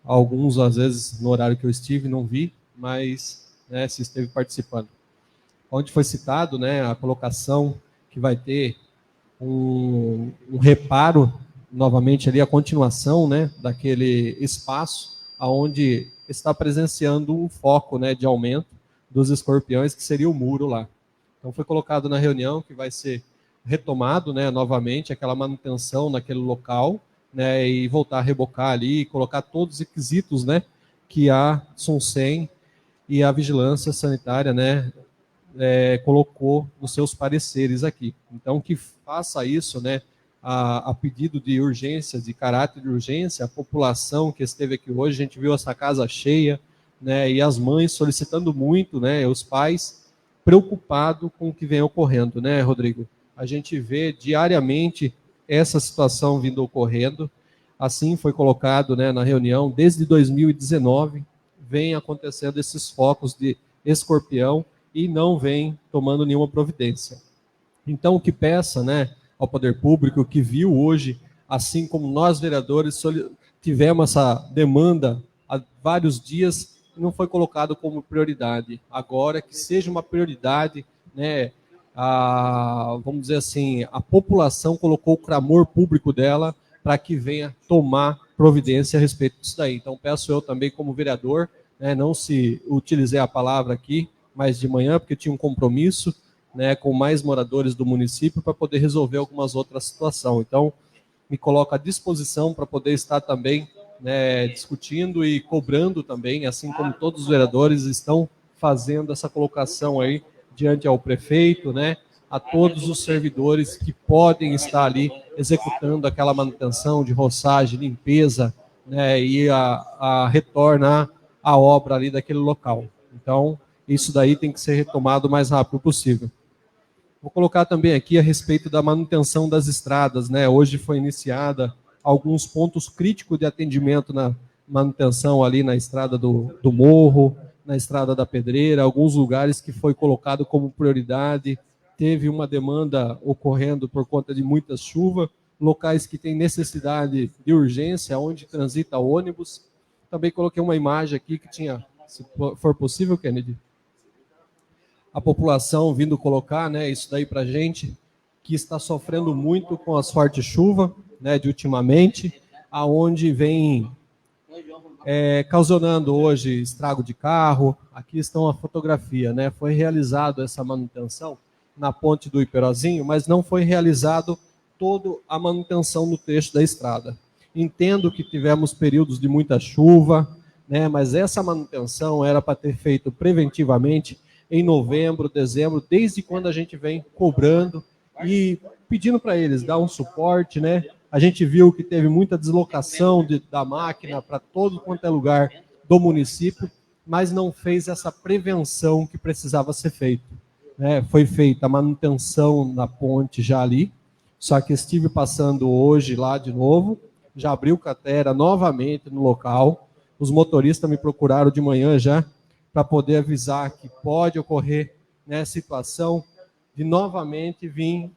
alguns, às vezes, no horário que eu estive, não vi, mas, né, se esteve participando. Onde foi citado, né, a colocação que vai ter um reparo, novamente ali, a continuação, né, daquele espaço onde está presenciando um foco, né, de aumento dos escorpiões, que seria o muro lá. Então, foi colocado na reunião que vai ser retomado, né, novamente, aquela manutenção naquele local, né, e voltar a rebocar ali, colocar todos os requisitos, né, que a SUNSEM e a Vigilância Sanitária, né, colocou nos seus pareceres aqui. Então, que faça isso, né, a pedido de urgência, de caráter de urgência, a população que esteve aqui hoje, a gente viu essa casa cheia, né, e as mães solicitando muito, né, os pais preocupados com o que vem ocorrendo, né, Rodrigo? A gente vê diariamente essa situação vindo ocorrendo, assim foi colocado, né, na reunião, desde 2019, vem acontecendo esses focos de escorpião e não vem tomando nenhuma providência. Então, o que peça, né, ao poder público, que viu hoje, assim como nós vereadores tivemos essa demanda há vários dias, não foi colocado como prioridade. Agora, que seja uma prioridade, né, vamos dizer assim, a população colocou o clamor público dela para que venha tomar providência a respeito disso daí. Então, peço eu também, como vereador, né, não se utilizei a palavra aqui, mas de manhã, porque tinha um compromisso, né, com mais moradores do município para poder resolver algumas outras situações. Então, me coloco à disposição para poder estar também, né, discutindo e cobrando também, assim como todos os vereadores estão fazendo essa colocação aí diante ao prefeito, né, a todos os servidores que podem estar ali executando aquela manutenção de roçagem, limpeza, né, e a retornar a obra ali daquele local. Então, isso daí tem que ser retomado o mais rápido possível. Vou colocar também aqui a respeito da manutenção das estradas, né? Hoje foi iniciada alguns pontos críticos de atendimento na manutenção ali na estrada do Morro, na estrada da Pedreira, alguns lugares que foi colocado como prioridade, teve uma demanda ocorrendo por conta de muita chuva, locais que têm necessidade de urgência, onde transita ônibus. Também coloquei uma imagem aqui que tinha, se for possível, Kennedy, a população vindo colocar, né, isso daí para a gente, que está sofrendo muito com as fortes chuvas, né, de ultimamente, aonde vem causando hoje estrago de carro. Aqui estão a fotografia, né? Foi realizado essa manutenção na ponte do Iperozinho, mas não foi realizado toda a manutenção no trecho da estrada. Entendo que tivemos períodos de muita chuva, né? Mas essa manutenção era para ter feito preventivamente em novembro, dezembro, desde quando a gente vem cobrando e pedindo para eles dar um suporte, né? A gente viu que teve muita deslocação da máquina para todo quanto é lugar do município, mas não fez essa prevenção que precisava ser feita, né? Foi feita a manutenção na ponte já ali, só que estive passando hoje lá de novo, já abriu cratera novamente no local. Os motoristas me procuraram de manhã já para poder avisar que pode ocorrer, né, situação de novamente vir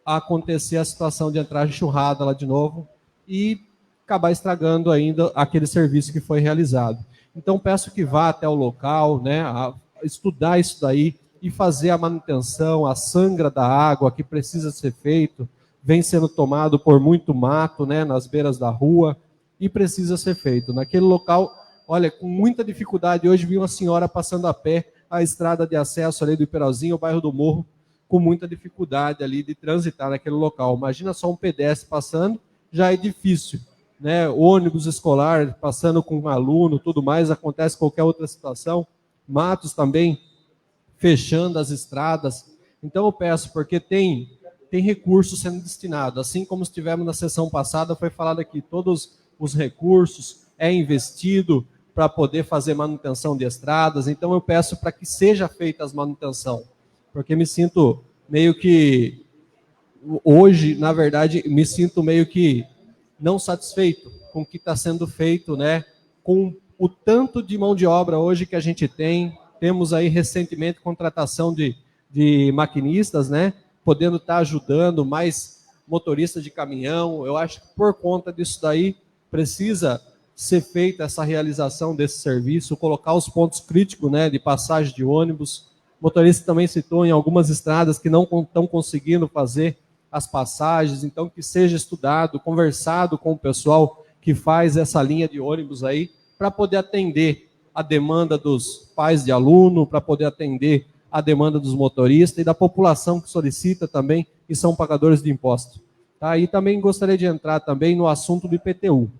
a acontecer a situação de entrar enxurrada lá de novo e acabar estragando ainda aquele serviço que foi realizado. Então, peço que vá até o local, né, a estudar isso daí e fazer a manutenção, a sangra da água que precisa ser feito, vem sendo tomado por muito mato, né, nas beiras da rua, e precisa ser feito. Naquele local, olha, com muita dificuldade, hoje vi uma senhora passando a pé a estrada de acesso ali do Iperalzinho, o bairro do Morro, com muita dificuldade ali de transitar naquele local. Imagina só um pedestre passando, já é difícil, né? Ônibus escolar passando com um aluno, tudo mais, acontece qualquer outra situação. Matos também fechando as estradas. Então eu peço, porque tem recursos sendo destinados, assim como estivemos na sessão passada, foi falado aqui, todos os recursos é investido para poder fazer manutenção de estradas. Então eu peço para que seja feita as manutenção, porque me sinto meio que, hoje, na verdade, me sinto meio que não satisfeito com o que está sendo feito, né? Com o tanto de mão de obra hoje que a gente tem. Temos aí recentemente contratação de maquinistas, né? Podendo estar ajudando mais motoristas de caminhão. Eu acho que por conta disso daí precisa ser feita essa realização desse serviço, colocar os pontos críticos, né, de passagem de ônibus. O motorista também citou em algumas estradas que não estão conseguindo fazer as passagens, então que seja estudado, conversado com o pessoal que faz essa linha de ônibus aí, para poder atender a demanda dos pais de aluno, para poder atender a demanda dos motoristas e da população que solicita também e são pagadores de imposto. Tá? E também gostaria de entrar também no assunto do IPTU.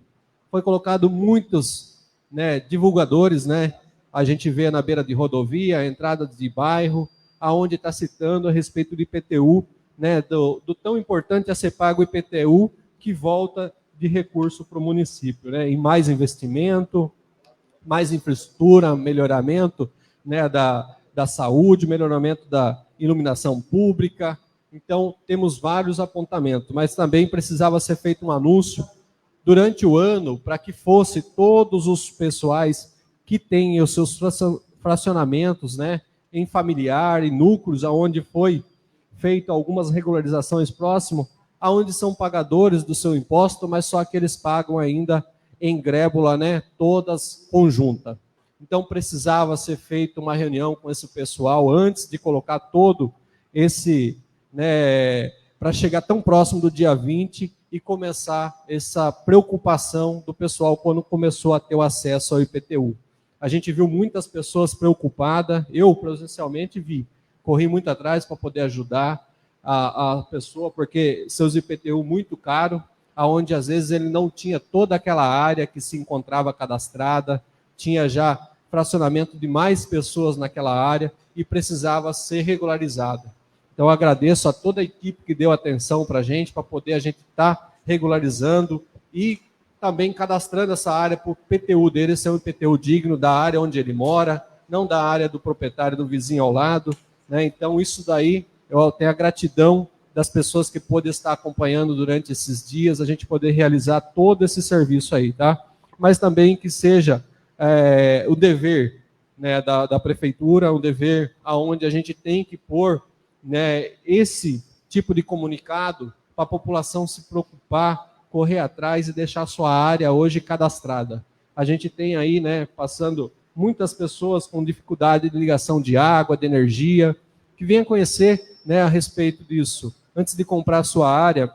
Foi colocado muitos, né, divulgadores, né? A gente vê na beira de rodovia, a entrada de bairro, aonde está citando a respeito do IPTU, né, do tão importante a ser pago o IPTU, que volta de recurso para o município, né, em mais investimento, mais infraestrutura, melhoramento, né, da saúde, melhoramento da iluminação pública. Então, temos vários apontamentos, mas também precisava ser feito um anúncio durante o ano para que fosse todos os pessoais que têm os seus fracionamentos, né, em familiar, em núcleos, aonde foi feito algumas regularizações próximo, aonde são pagadores do seu imposto, mas só que eles pagam ainda em grébula, né, todas conjunta. Então precisava ser feita uma reunião com esse pessoal antes de colocar todo esse, né, para chegar tão próximo do dia 20 e começar essa preocupação do pessoal quando começou a ter o acesso ao IPTU. A gente viu muitas pessoas preocupadas, eu presencialmente vi, corri muito atrás para poder ajudar a pessoa, porque seus IPTU muito caro, aonde às vezes ele não tinha toda aquela área que se encontrava cadastrada, tinha já fracionamento de mais pessoas naquela área e precisava ser regularizado. Então, eu agradeço a toda a equipe que deu atenção para poder a gente estar regularizando e também cadastrando essa área para o PTU dele ser um IPTU digno da área onde ele mora, não da área do proprietário, do vizinho ao lado, né? Então, isso daí, eu tenho a gratidão das pessoas que podem estar acompanhando durante esses dias, a gente poder realizar todo esse serviço aí, tá? Mas também que seja o dever, né, da prefeitura, um dever aonde a gente tem que pôr, né, esse tipo de comunicado para a população se preocupar, correr atrás e deixar a sua área hoje cadastrada. A gente tem aí, né, passando muitas pessoas com dificuldade de ligação de água, de energia, que venham conhecer, né, a respeito disso. Antes de comprar a sua área,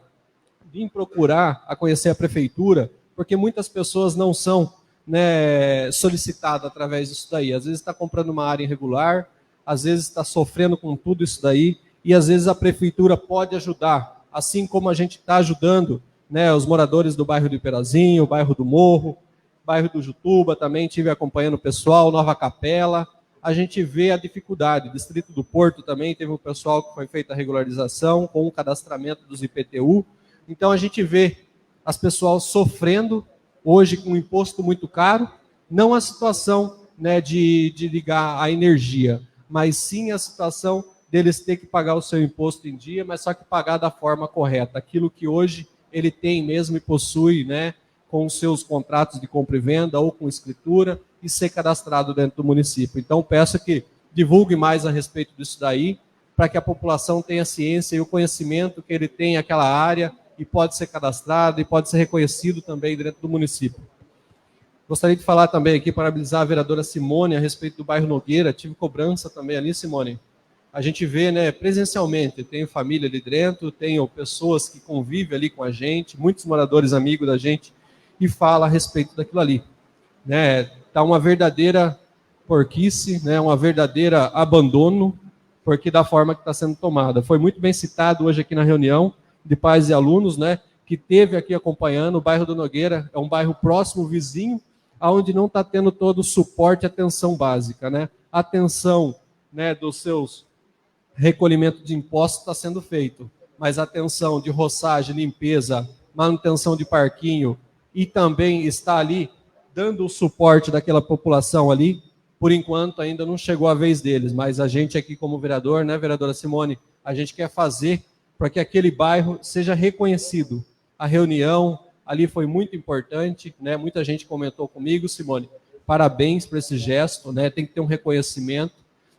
vim procurar a conhecer a prefeitura, porque muitas pessoas não são, né, solicitadas através disso daí. Às vezes está comprando uma área irregular, às vezes está sofrendo com tudo isso daí, e às vezes a prefeitura pode ajudar, assim como a gente está ajudando, né, os moradores do bairro do Iperazinho, o bairro do Morro, bairro do Jutuba, também estive acompanhando o pessoal, Nova Capela, a gente vê a dificuldade. O Distrito do Porto também teve um pessoal que foi feita a regularização com o cadastramento dos IPTU. Então a gente vê as pessoas sofrendo hoje com um imposto muito caro, não a situação, né, de ligar a energia, mas sim a situação deles ter que pagar o seu imposto em dia, mas só que pagar da forma correta, aquilo que hoje ele tem mesmo e possui, né, com os seus contratos de compra e venda ou com escritura e ser cadastrado dentro do município. Então, peço que divulgue mais a respeito disso daí, para que a população tenha ciência e o conhecimento que ele tem aquela área e pode ser cadastrado e pode ser reconhecido também dentro do município. Gostaria de falar também aqui, parabenizar a vereadora Simone a respeito do bairro Nogueira. Tive cobrança também ali, Simone. A gente vê, né, presencialmente, tenho família ali dentro, tenho pessoas que convivem ali com a gente, muitos moradores amigos da gente, e fala a respeito daquilo ali. Né, tá uma verdadeira porquice, né, uma verdadeira abandono, porque da forma que está sendo tomada. Foi muito bem citado hoje aqui na reunião de pais e alunos, né, que teve aqui acompanhando. O bairro do Nogueira é um bairro próximo, vizinho, onde não está tendo todo o suporte e atenção básica, né? A atenção, né, dos seus recolhimento de impostos está sendo feito, mas a atenção de roçagem, limpeza, manutenção de parquinho e também está ali dando o suporte daquela população ali, por enquanto ainda não chegou a vez deles, mas a gente aqui como vereador, né, vereadora Simone, a gente quer fazer para que aquele bairro seja reconhecido. A reunião ali foi muito importante, né? Muita gente comentou comigo, Simone, parabéns por esse gesto, né? Tem que ter um reconhecimento.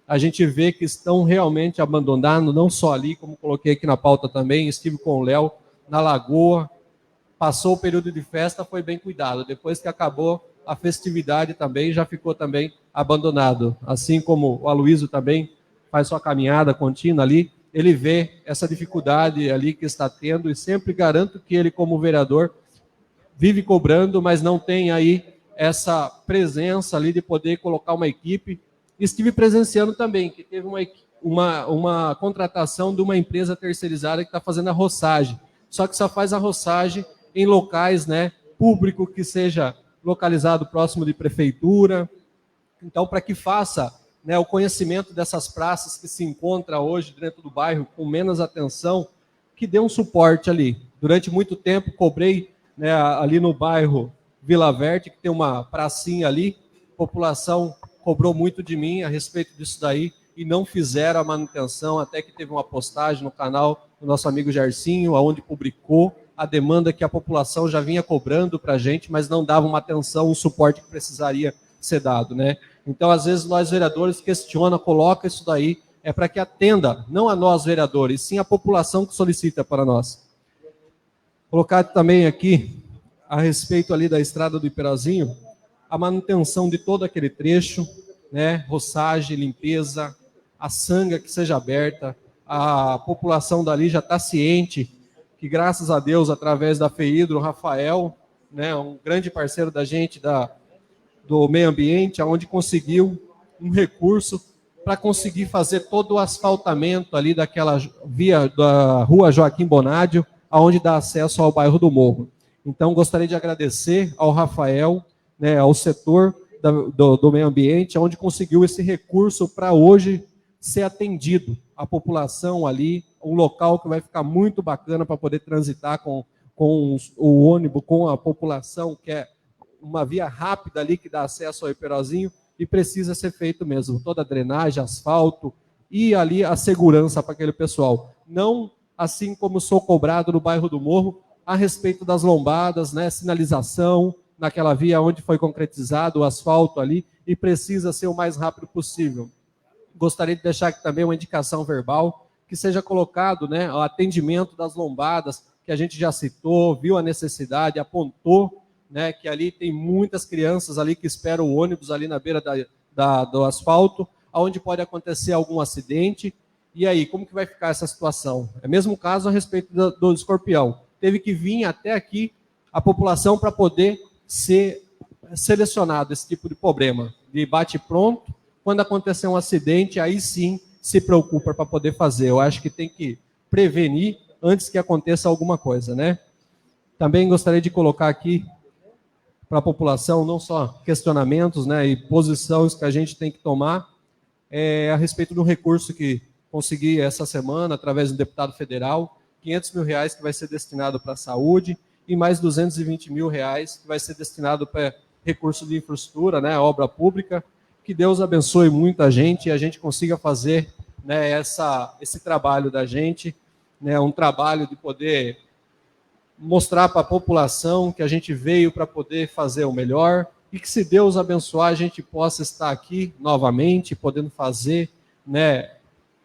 A gente vê que estão realmente abandonando, não só ali, como coloquei aqui na pauta também, estive com o Léo na Lagoa, passou o período de festa, foi bem cuidado. Depois que acabou a festividade também, já ficou também abandonado. Assim como o Aloysio também faz sua caminhada contínua ali, ele vê essa dificuldade ali que está tendo e sempre garanto que ele, como vereador, vive cobrando, mas não tem aí essa presença ali de poder colocar uma equipe. Estive presenciando também que teve uma contratação de uma empresa terceirizada que está fazendo a roçagem, só que só faz a roçagem em locais, né, público que seja localizado próximo de prefeitura. Então, para que faça, né, o conhecimento dessas praças que se encontra hoje dentro do bairro com menos atenção, que dê um suporte ali. Durante muito tempo cobrei, né, ali no bairro Vila Verde, que tem uma pracinha ali, a população cobrou muito de mim a respeito disso daí e não fizeram a manutenção, até que teve uma postagem no canal do nosso amigo Gercinho, onde publicou a demanda que a população já vinha cobrando para a gente, mas não dava uma atenção, um suporte que precisaria ser dado, né? Então, às vezes, nós vereadores questionam, coloca isso daí, é para que atenda, não a nós vereadores, sim a população que solicita para nós. Colocado também aqui, a respeito ali da estrada do Iperozinho, a manutenção de todo aquele trecho, né, roçagem, limpeza, a sanga que seja aberta, a população dali já está ciente que, graças a Deus, através da FEIDRO, o Rafael, né, um grande parceiro da gente, do meio ambiente, onde conseguiu um recurso para conseguir fazer todo o asfaltamento ali daquela via da rua Joaquim Bonádio, aonde dá acesso ao bairro do Morro. Então, gostaria de agradecer ao Rafael, né, ao setor do meio ambiente, onde conseguiu esse recurso para hoje ser atendido a população ali, um local que vai ficar muito bacana para poder transitar com o ônibus, com a população, que é uma via rápida ali que dá acesso ao Iperozinho e precisa ser feito mesmo. Toda a drenagem, asfalto e ali a segurança para aquele pessoal. Não assim como sou cobrado no bairro do Morro a respeito das lombadas, né, sinalização naquela via onde foi concretizado o asfalto ali e precisa ser o mais rápido possível. Gostaria de deixar aqui também uma indicação verbal que seja colocado, né, o atendimento das lombadas, que a gente já citou, viu a necessidade, apontou, né, que ali tem muitas crianças ali que esperam o ônibus ali na beira do asfalto, onde pode acontecer algum acidente. E aí, como que vai ficar essa situação? É o mesmo caso a respeito do escorpião. Teve que vir até aqui a população para poder ser selecionado esse tipo de problema. De bate-pronto, quando acontecer um acidente, aí sim se preocupa para poder fazer. Eu acho que tem que prevenir antes que aconteça alguma coisa, né? Também gostaria de colocar aqui para a população, não só questionamentos, né, e posições que a gente tem que tomar a respeito do recurso que consegui essa semana, através do deputado federal, R$500 mil que vai ser destinado para a saúde e mais R$220 mil que vai ser destinado para recurso de infraestrutura, né, obra pública. Que Deus abençoe muito a gente e a gente consiga fazer, né, esse trabalho da gente, né, um trabalho de poder mostrar para a população que a gente veio para poder fazer o melhor e que, se Deus abençoar, a gente possa estar aqui novamente, podendo fazer, né,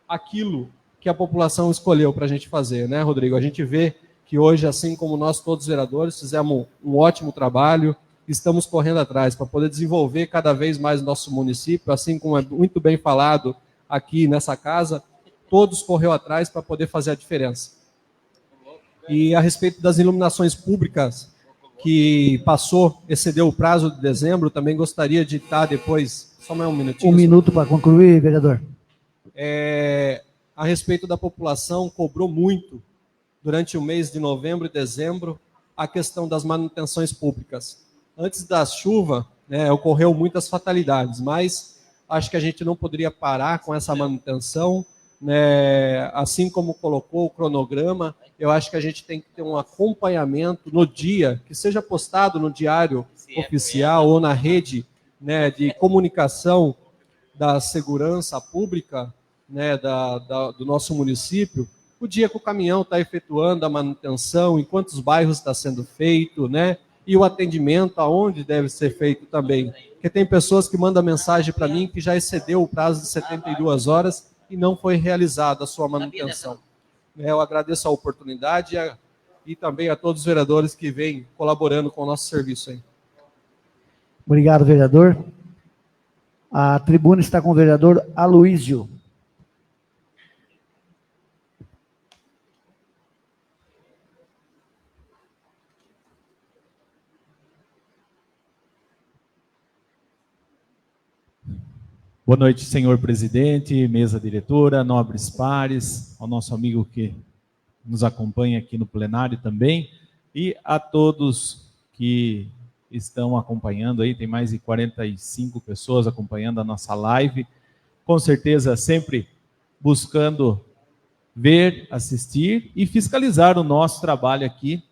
aquilo que a população escolheu para a gente fazer, né, Rodrigo? A gente vê que hoje, assim como nós todos os vereadores, fizemos um ótimo trabalho, estamos correndo atrás para poder desenvolver cada vez mais o nosso município, assim como é muito bem falado aqui nessa casa, todos correu atrás para poder fazer a diferença. E a respeito das iluminações públicas, que excedeu o prazo de dezembro, também gostaria de estar depois, só mais um minutinho. 1 minuto para concluir, vereador. A respeito da população, cobrou muito, durante o mês de novembro e dezembro, a questão das manutenções públicas. Antes da chuva, né, ocorreu muitas fatalidades, mas acho que a gente não poderia parar com essa manutenção, né, assim como colocou o cronograma. Eu acho que a gente tem que ter um acompanhamento no dia, que seja postado no diário oficial ou na rede, né, de comunicação da segurança pública, né, do nosso município, o dia que o caminhão está efetuando a manutenção, em quantos bairros está sendo feito, né, e o atendimento aonde deve ser feito também. Porque tem pessoas que mandam mensagem para mim que já excedeu o prazo de 72 horas e não foi realizada a sua manutenção. Eu agradeço a oportunidade e também a todos os vereadores que vêm colaborando com o nosso serviço aí. Obrigado, vereador. A tribuna está com o vereador Aloísio. Boa noite, senhor presidente, mesa diretora, nobres pares, ao nosso amigo que nos acompanha aqui no plenário também, e a todos que estão acompanhando aí, tem mais de 45 pessoas acompanhando a nossa live, com certeza sempre buscando ver, assistir e fiscalizar o nosso trabalho aqui,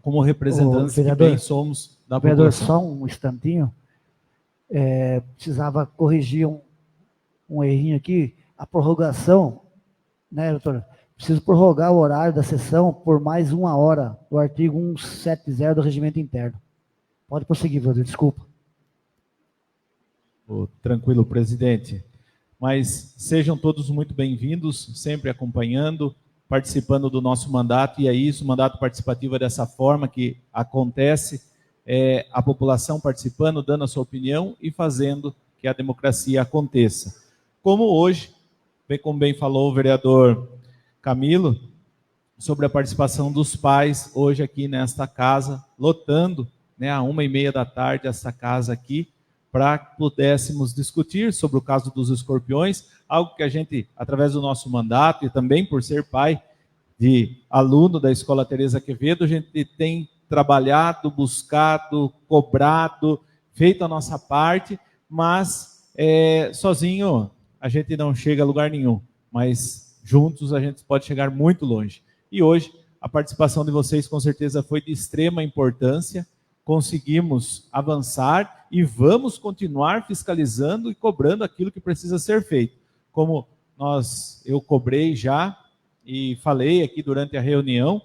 como representantes que bem somos da vereador, população. só um instantinho. Precisava corrigir um errinho aqui, a prorrogação, né, doutora? Preciso prorrogar o horário da sessão por mais 1 hora, do artigo 170 do Regimento Interno. Pode prosseguir, vereador, desculpa. Tranquilo, presidente. Mas sejam todos muito bem-vindos, sempre acompanhando, participando do nosso mandato, e é isso, o mandato participativo é dessa forma que acontece, a população participando, dando a sua opinião e fazendo que a democracia aconteça. Como hoje, como bem falou o vereador Camilo, sobre a participação dos pais hoje aqui nesta casa, lotando, né, às 1h30 da tarde essa casa aqui, para que pudéssemos discutir sobre o caso dos escorpiões, algo que a gente, através do nosso mandato e também por ser pai de aluno da Escola Teresa Quevedo, a gente tem trabalhado, buscado, cobrado, feito a nossa parte, mas sozinho a gente não chega a lugar nenhum, mas juntos a gente pode chegar muito longe. E hoje a participação de vocês com certeza foi de extrema importância, conseguimos avançar e vamos continuar fiscalizando e cobrando aquilo que precisa ser feito. Como eu cobrei já e falei aqui durante a reunião,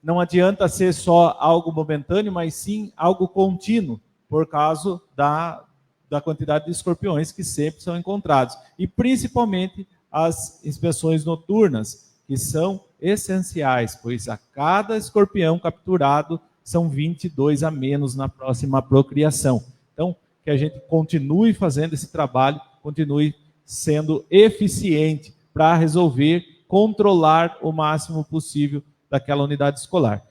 não adianta ser só algo momentâneo, mas sim algo contínuo, por causa da quantidade de escorpiões que sempre são encontrados. E principalmente as inspeções noturnas, que são essenciais, pois a cada escorpião capturado são 22 a menos na próxima procriação. Então, que a gente continue fazendo esse trabalho, continue sendo eficiente para resolver, controlar o máximo possível daquela unidade escolar.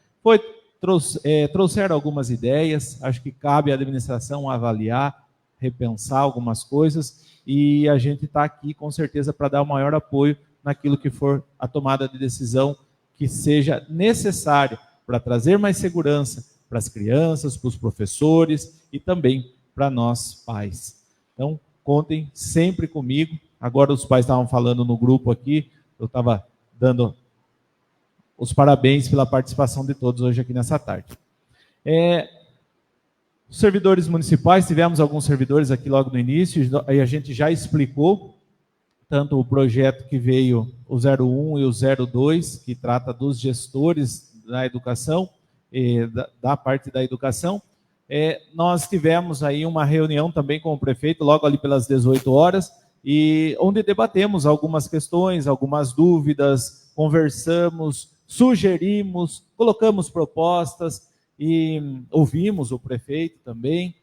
Trouxeram algumas ideias, acho que cabe à administração avaliar, repensar algumas coisas, e a gente está aqui com certeza para dar o maior apoio naquilo que for a tomada de decisão que seja necessária para trazer mais segurança para as crianças, para os professores e também para nós pais. Então, contem sempre comigo. Agora os pais estavam falando no grupo aqui, eu estava dando os parabéns pela participação de todos hoje aqui nessa tarde. Os servidores municipais, tivemos alguns servidores aqui logo no início, aí a gente já explicou, tanto o projeto que veio, o 01 e o 02, que trata dos gestores da educação, da parte da educação, nós tivemos aí uma reunião também com o prefeito, logo ali pelas 18 horas, e onde debatemos algumas questões, algumas dúvidas, conversamos, sugerimos, colocamos propostas e ouvimos o prefeito também.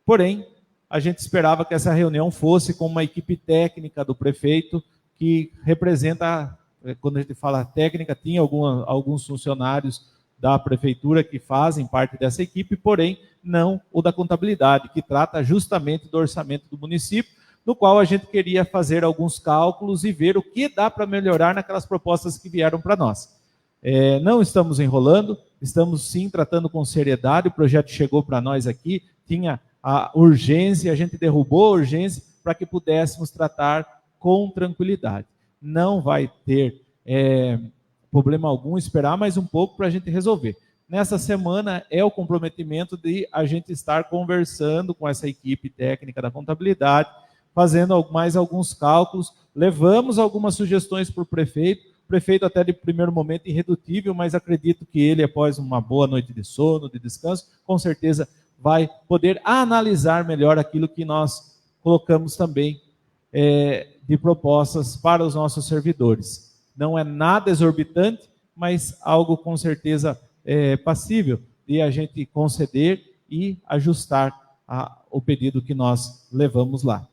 Porém, a gente esperava que essa reunião fosse com uma equipe técnica do prefeito, que representa, quando a gente fala técnica, tinha alguns funcionários da prefeitura que fazem parte dessa equipe, porém não o da contabilidade, que trata justamente do orçamento do município, no qual a gente queria fazer alguns cálculos e ver o que dá para melhorar naquelas propostas que vieram para nós. Não estamos enrolando, estamos sim tratando com seriedade, o projeto chegou para nós aqui, tinha a urgência, a gente derrubou a urgência para que pudéssemos tratar com tranquilidade. Não vai ter problema algum esperar mais um pouco para a gente resolver. Nessa semana é o comprometimento de a gente estar conversando com essa equipe técnica da contabilidade, fazendo mais alguns cálculos, levamos algumas sugestões para o prefeito até de primeiro momento irredutível, mas acredito que ele, após uma boa noite de sono, de descanso, com certeza vai poder analisar melhor aquilo que nós colocamos também de propostas para os nossos servidores. Não é nada exorbitante, mas algo com certeza passível de a gente conceder e ajustar o pedido que nós levamos lá.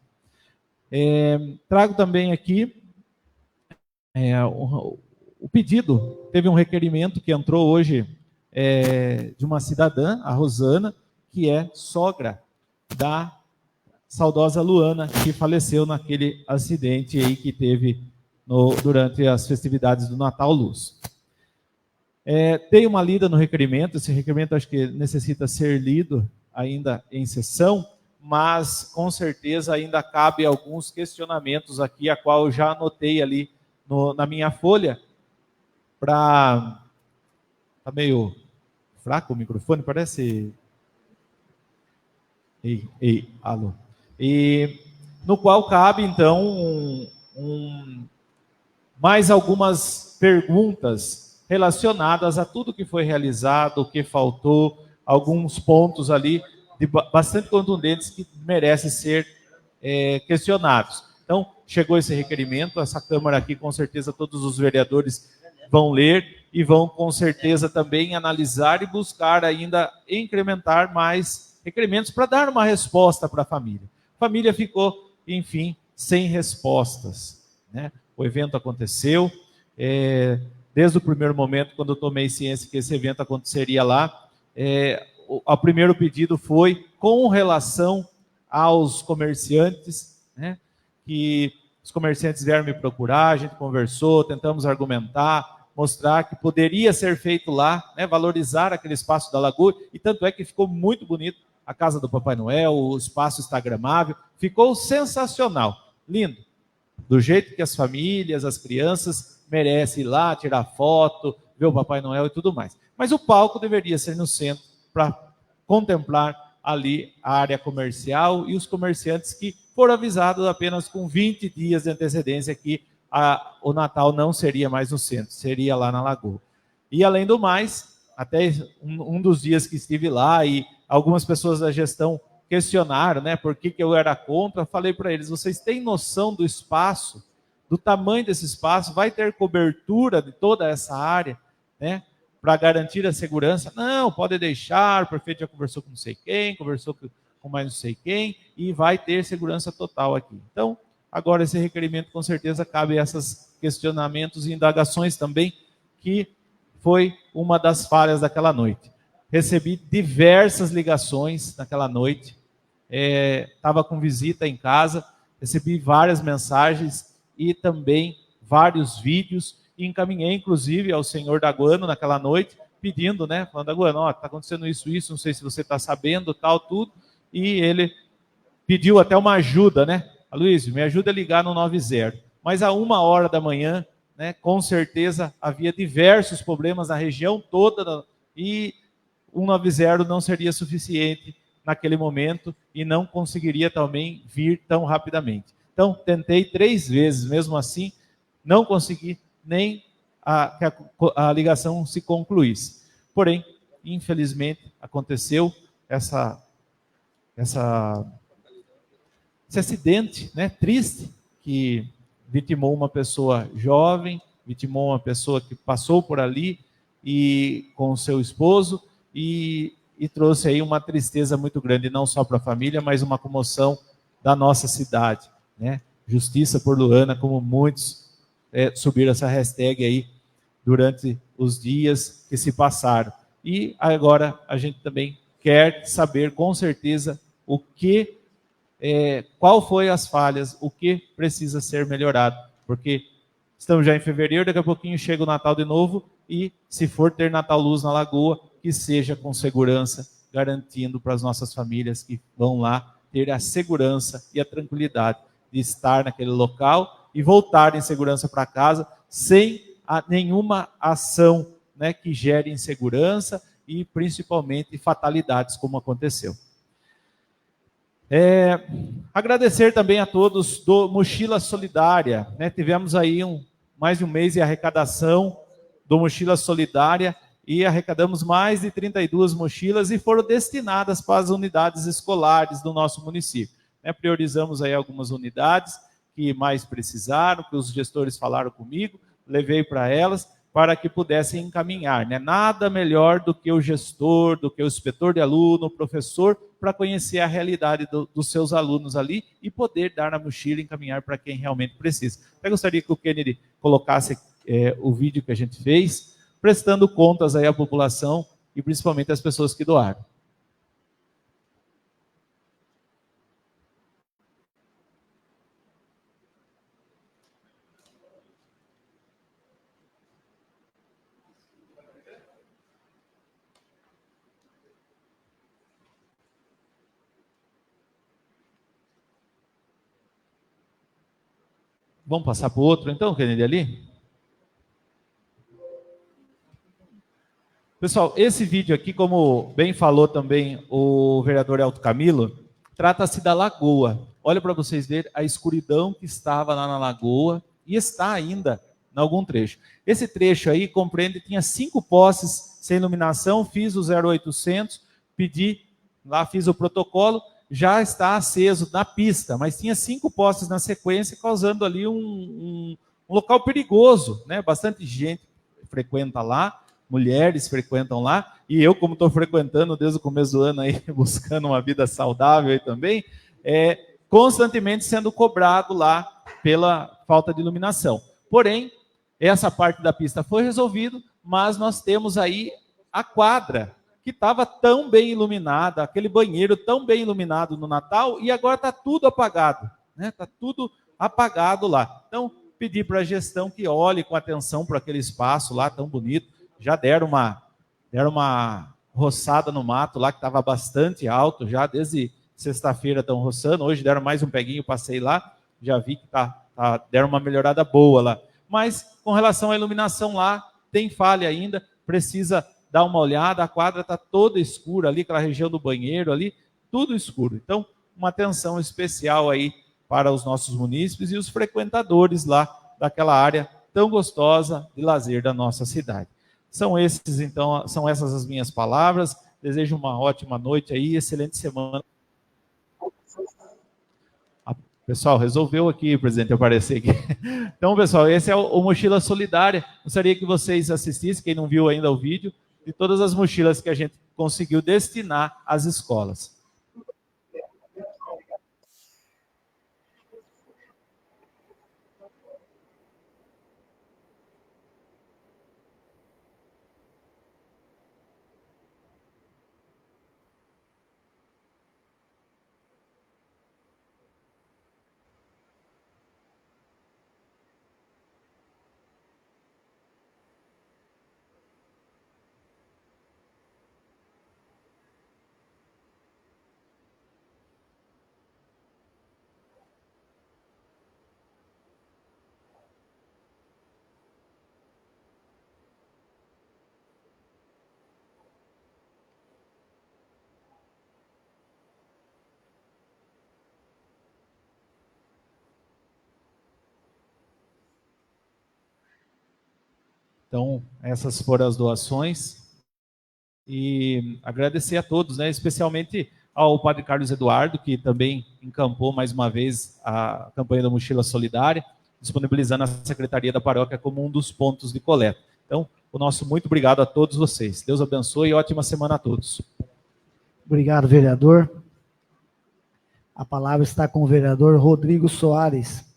Trago também aqui o pedido, teve um requerimento que entrou hoje de uma cidadã, a Rosana, que é sogra da saudosa Luana, que faleceu naquele acidente aí que teve durante as festividades do Natal Luz. Dei uma lida no requerimento, esse requerimento acho que necessita ser lido ainda em sessão, mas com certeza ainda cabe alguns questionamentos aqui, a qual eu já anotei ali na minha folha, tá meio fraco o microfone, parece... Alô. E no qual cabe, então, mais algumas perguntas relacionadas a tudo que foi realizado, o que faltou, alguns pontos ali bastante contundentes que merecem ser questionados. Então, chegou esse requerimento, essa Câmara aqui, com certeza, todos os vereadores vão ler e vão, com certeza, também analisar e buscar ainda incrementar mais requerimentos para dar uma resposta para a família. A família ficou, enfim, sem respostas, né? O evento aconteceu, desde o primeiro momento, quando eu tomei ciência que esse evento aconteceria lá, o primeiro pedido foi com relação aos comerciantes, né? Que os comerciantes vieram me procurar, a gente conversou, tentamos argumentar, mostrar que poderia ser feito lá, né? Valorizar aquele espaço da lagoa, e tanto é que ficou muito bonito a casa do Papai Noel, o espaço instagramável, ficou sensacional, lindo, do jeito que as famílias, as crianças merecem ir lá, tirar foto, ver o Papai Noel e tudo mais. Mas o palco deveria ser no centro, para contemplar ali a área comercial e os comerciantes que foram avisados apenas com 20 dias de antecedência que o Natal não seria mais no centro, seria lá na Lagoa. E além do mais, até um dos dias que estive lá e algumas pessoas da gestão questionaram, né, por que eu era contra, falei para eles, vocês têm noção do espaço, do tamanho desse espaço, vai ter cobertura de toda essa área, né, para garantir a segurança? Não, pode deixar, o prefeito já conversou com não sei quem, conversou com mais não sei quem, e vai ter segurança total aqui. Então, agora esse requerimento com certeza cabe a esses questionamentos e indagações também, que foi uma das falhas daquela noite. Recebi diversas ligações naquela noite, estava com visita em casa, recebi várias mensagens e também vários vídeos, e encaminhei, inclusive, ao senhor Daguano naquela noite, pedindo, né, falando, Daguano, está acontecendo isso, não sei se você está sabendo, tal, tudo, e ele pediu até uma ajuda, né, Aloysio, me ajuda a ligar no 90, mas a 1h da manhã, né, com certeza havia diversos problemas na região toda, e 190 não seria suficiente naquele momento, e não conseguiria também vir tão rapidamente. Então, tentei 3 vezes, mesmo assim, não consegui nem que a ligação se concluísse. Porém, infelizmente, aconteceu esse acidente, né, triste, que vitimou uma pessoa jovem, vitimou uma pessoa que passou por ali e com o seu esposo e trouxe aí uma tristeza muito grande, não só para a família, mas uma comoção da nossa cidade, né? Justiça por Luana, como muitos subiram essa hashtag aí durante os dias que se passaram. E agora a gente também quer saber com certeza o que, qual foi as falhas, o que precisa ser melhorado, porque estamos já em fevereiro, daqui a pouquinho chega o Natal de novo e se for ter Natal Luz na Lagoa, que seja com segurança, garantindo para as nossas famílias que vão lá ter a segurança e a tranquilidade de estar naquele local e voltar em segurança para casa, sem nenhuma ação, né, que gere insegurança e principalmente fatalidades, como aconteceu. Agradecer também a todos do Mochila Solidária, né? Tivemos aí mais de um mês de arrecadação do Mochila Solidária e arrecadamos mais de 32 mochilas e foram destinadas para as unidades escolares do nosso município, né? Priorizamos aí algumas unidades que mais precisaram, que os gestores falaram comigo, levei para elas para que pudessem encaminhar, né? Nada melhor do que o gestor, do que o inspetor de aluno, o professor, para conhecer a realidade dos seus alunos ali e poder dar na mochila e encaminhar para quem realmente precisa. Eu gostaria que o Kennedy colocasse o vídeo que a gente fez, prestando contas aí à população e principalmente às pessoas que doaram. Vamos passar para o outro então, Kennedy, ali? Pessoal, esse vídeo aqui, como bem falou também o vereador Elton Camilo, trata-se da lagoa. Olha para vocês verem a escuridão que estava lá na lagoa e está ainda em algum trecho. Esse trecho aí compreende, tinha 5 postes sem iluminação, fiz o 0800, pedi, lá fiz o protocolo, já está aceso na pista, mas tinha 5 postes na sequência, causando ali um local perigoso, né? Bastante gente frequenta lá, mulheres frequentam lá, e eu, como estou frequentando desde o começo do ano aí, buscando uma vida saudável aí também, constantemente sendo cobrado lá pela falta de iluminação. Porém, essa parte da pista foi resolvida, mas nós temos aí a quadra, que estava tão bem iluminada, aquele banheiro tão bem iluminado no Natal, e agora está tudo apagado, né? Está tudo apagado lá. Então, pedi para a gestão que olhe com atenção para aquele espaço lá tão bonito. Já deram uma roçada no mato lá, que estava bastante alto, já desde sexta-feira estão roçando, hoje deram mais um peguinho, passei lá, já vi que deram uma melhorada boa lá. Mas, com relação à iluminação lá, tem falha ainda, precisa dar uma olhada, a quadra está toda escura ali, aquela região do banheiro ali, tudo escuro. Então, uma atenção especial aí para os nossos munícipes e os frequentadores lá daquela área tão gostosa de lazer da nossa cidade. São essas as minhas palavras. Desejo uma ótima noite aí, excelente semana. Pessoal, resolveu aqui, presidente, aparecer aqui. Então, pessoal, esse é o Mochila Solidária. Gostaria que vocês assistissem, quem não viu ainda o vídeo, de todas as mochilas que a gente conseguiu destinar às escolas. Então, essas foram as doações. E agradecer a todos, né? Especialmente ao Padre Carlos Eduardo, que também encampou mais uma vez a campanha da Mochila Solidária, disponibilizando a Secretaria da Paróquia como um dos pontos de coleta. Então, o nosso muito obrigado a todos vocês. Deus abençoe e ótima semana a todos. Obrigado, vereador. A palavra está com o vereador Rodrigo Soares.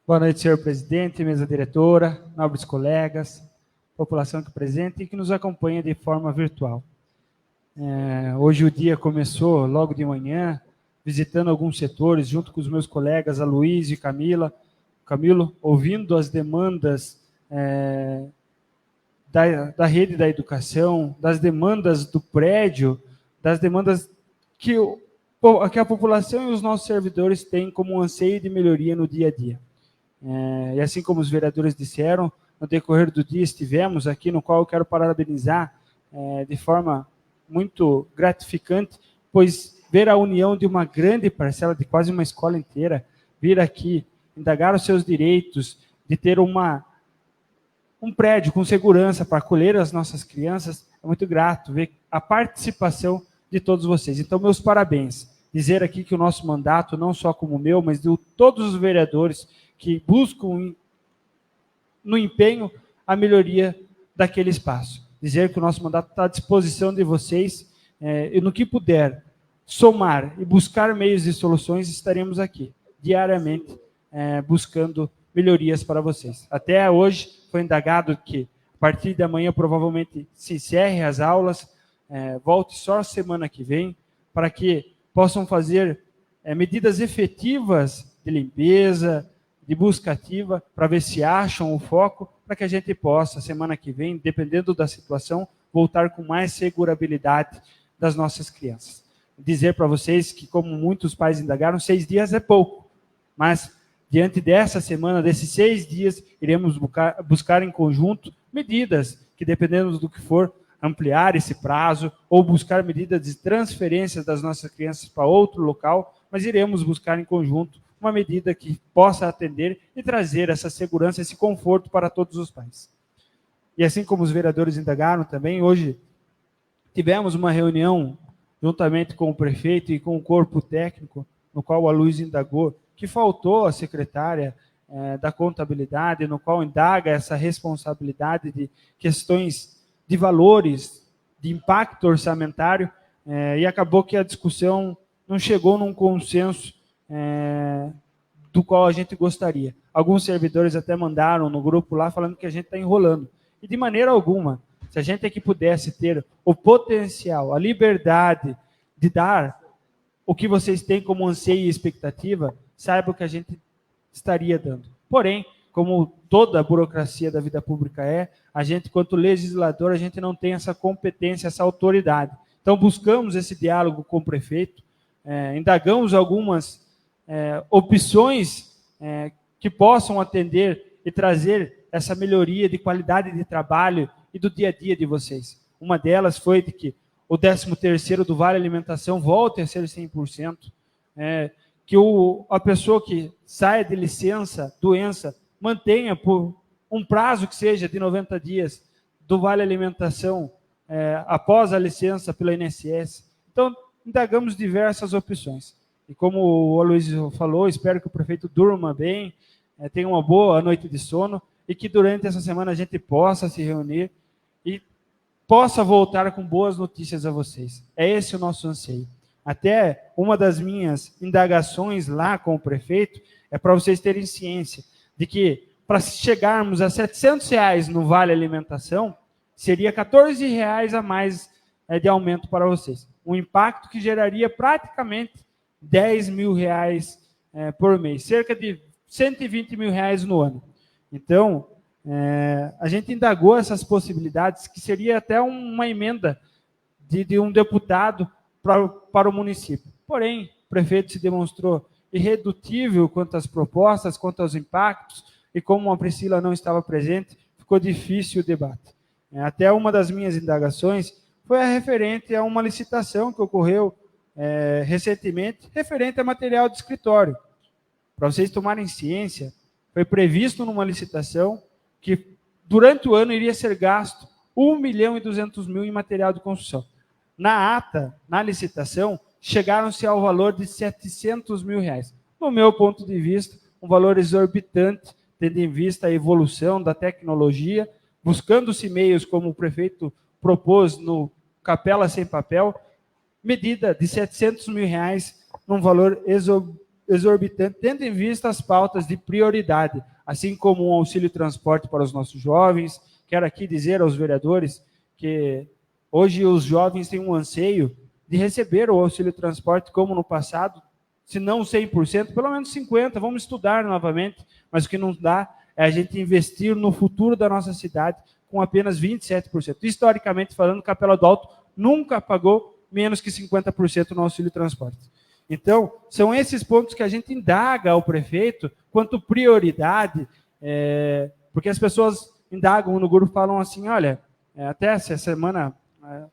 Boa noite, senhor presidente, mesa diretora, nobres colegas, população aqui presente e que nos acompanha de forma virtual. Hoje o dia começou logo de manhã, visitando alguns setores, junto com os meus colegas Aloysio e Camilo, ouvindo as demandas da rede da educação, das demandas do prédio, das demandas que a população e os nossos servidores têm como um anseio de melhoria no dia a dia. E assim como os vereadores disseram, no decorrer do dia estivemos aqui, no qual eu quero parabenizar de forma muito gratificante, pois ver a união de uma grande parcela, de quase uma escola inteira, vir aqui, indagar os seus direitos, de ter um prédio com segurança para acolher as nossas crianças, é muito grato ver a participação de todos vocês. Então, meus parabéns. Dizer aqui que o nosso mandato, não só como o meu, mas de todos os vereadores que buscam no empenho a melhoria daquele espaço. Dizer que o nosso mandato está à disposição de vocês e no que puder somar e buscar meios e soluções, estaremos aqui diariamente buscando melhorias para vocês. Até hoje foi indagado que a partir de amanhã provavelmente se encerre as aulas, volte só a semana que vem, para que possam fazer medidas efetivas de limpeza, de busca ativa, para ver se acham o foco, para que a gente possa, semana que vem, dependendo da situação, voltar com mais segurabilidade das nossas crianças. Dizer para vocês que, como muitos pais indagaram, 6 dias é pouco, mas diante dessa semana, desses 6 dias, iremos buscar em conjunto medidas que, dependendo do que for, ampliar esse prazo, ou buscar medidas de transferência das nossas crianças para outro local, mas iremos buscar em conjunto uma medida que possa atender e trazer essa segurança, esse conforto para todos os pais. E assim como os vereadores indagaram também, hoje tivemos uma reunião juntamente com o prefeito e com o corpo técnico, no qual a Aloysio indagou, que faltou a secretária da contabilidade, no qual indaga essa responsabilidade de questões de valores, de impacto orçamentário, e acabou que a discussão não chegou num consenso do qual a gente gostaria. Alguns servidores até mandaram no grupo lá falando que a gente está enrolando. E de maneira alguma, se a gente aqui pudesse ter o potencial, a liberdade de dar o que vocês têm como anseio e expectativa, saibam que a gente estaria dando. Porém, como toda a burocracia da vida pública a gente, quanto legislador, a gente não tem essa competência, essa autoridade. Então, buscamos esse diálogo com o prefeito, indagamos algumas opções que possam atender e trazer essa melhoria de qualidade de trabalho e do dia a dia de vocês. Uma delas foi de que o 13º do Vale Alimentação volte a ser 100%, que a pessoa que saia de licença, doença, mantenha por um prazo que seja de 90 dias do Vale Alimentação após a licença pela INSS. Então, indagamos diversas opções. E como o Aloysio falou, espero que o prefeito durma bem, tenha uma boa noite de sono e que durante essa semana a gente possa se reunir e possa voltar com boas notícias a vocês. É esse o nosso anseio. Até uma das minhas indagações lá com o prefeito é para vocês terem ciência de que para chegarmos a R$700 no Vale Alimentação, seria R$14 a mais de aumento para vocês. Um impacto que geraria praticamente R$10 mil por mês, cerca de R$120 mil no ano. Então, a gente indagou essas possibilidades, que seria até uma emenda de um deputado para o município. Porém, o prefeito se demonstrou irredutível quanto às propostas, quanto aos impactos, e como a Priscila não estava presente, ficou difícil o debate. Até uma das minhas indagações foi a referente a uma licitação que ocorreu recentemente, referente a material de escritório. Para vocês tomarem ciência, foi previsto numa licitação que durante o ano iria ser gasto 1.200.000 em material de construção. Na ata, na licitação, chegaram-se ao valor de R$700.000. No meu ponto de vista, um valor exorbitante, tendo em vista a evolução da tecnologia, buscando-se meios, como o prefeito propôs no Capela Sem Papel, medida de R$700.000 num valor exorbitante, tendo em vista as pautas de prioridade, assim como um auxílio transporte para os nossos jovens. Quero aqui dizer aos vereadores que hoje os jovens têm um anseio de receber o auxílio transporte como no passado, se não 100%, pelo menos 50%, vamos estudar novamente, mas o que não dá é a gente investir no futuro da nossa cidade com apenas 27%. Historicamente falando, Capela do Alto nunca pagou menos que 50% no auxílio transporte. Então, são esses pontos que a gente indaga ao prefeito quanto prioridade, porque as pessoas indagam no grupo, falam assim, olha, até essa semana,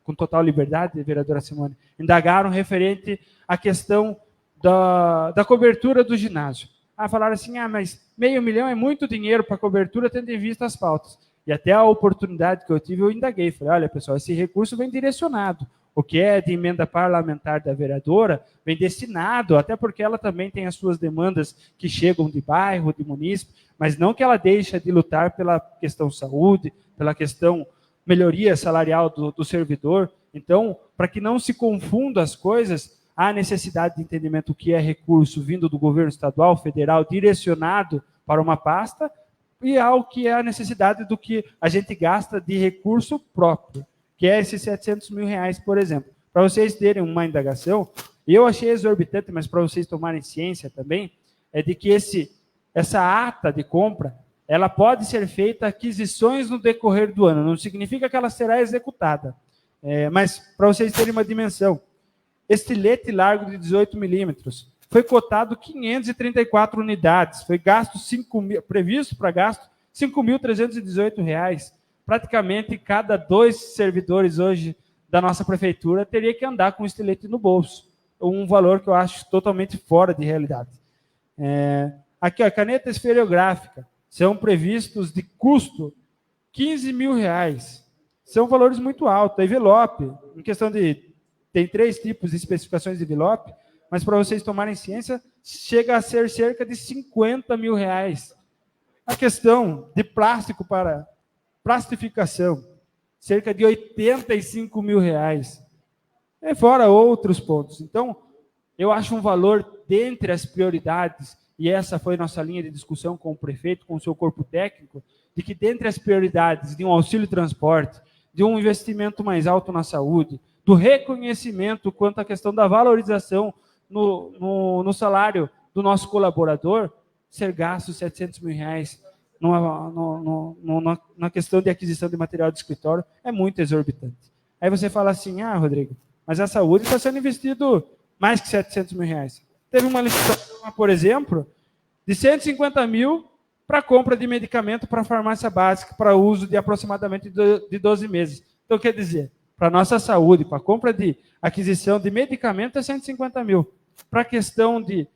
com total liberdade, vereadora Simone, indagaram referente à questão da cobertura do ginásio. Falaram assim, mas R$500 mil é muito dinheiro para cobertura, tendo em vista as pautas. E até a oportunidade que eu tive, eu indaguei. Falei, olha, pessoal, esse recurso vem direcionado. O que é de emenda parlamentar da vereadora vem destinado, até porque ela também tem as suas demandas que chegam de bairro, de município, mas não que ela deixe de lutar pela questão saúde, pela questão melhoria salarial do servidor. Então, para que não se confunda as coisas, há necessidade de entendimento do que é recurso vindo do governo estadual, federal, direcionado para uma pasta, e ao que é a necessidade do que a gente gasta de recurso próprio, que é esses R$700 mil, por exemplo. Para vocês terem uma indagação, eu achei exorbitante, mas para vocês tomarem ciência também, é de que essa ata de compra, ela pode ser feita aquisições no decorrer do ano, não significa que ela será executada. Mas, para vocês terem uma dimensão, estilete largo de 18 milímetros, foi cotado 534 unidades, foi gasto previsto para gasto R$5.318. Praticamente cada 2 servidores hoje da nossa prefeitura teria que andar com estilete no bolso. Um valor que eu acho totalmente fora de realidade. Aqui, caneta esferográfica, são previstos de custo R$15 mil. São valores muito altos. Envelope, em questão de... Tem 3 tipos de especificações de envelope, mas para vocês tomarem ciência, chega a ser cerca de R$50 mil. A questão de plástico para plastificação, cerca de R$85 mil. Fora outros pontos. Então, eu acho um valor dentre as prioridades, e essa foi nossa linha de discussão com o prefeito, com o seu corpo técnico, de que dentre as prioridades de um auxílio transporte, de um investimento mais alto na saúde, do reconhecimento quanto à questão da valorização no salário do nosso colaborador, ser gasto R$700 mil na questão de aquisição de material de escritório é muito exorbitante. Aí você fala assim, Rodrigo, mas a saúde está sendo investido mais que R$700 mil. Teve uma licitação, por exemplo, de R$150 mil para compra de medicamento para a farmácia básica, para uso de aproximadamente de 12 meses. Então, quer dizer, para a nossa saúde, para a compra de aquisição de medicamento é R$150 mil. Para a questão de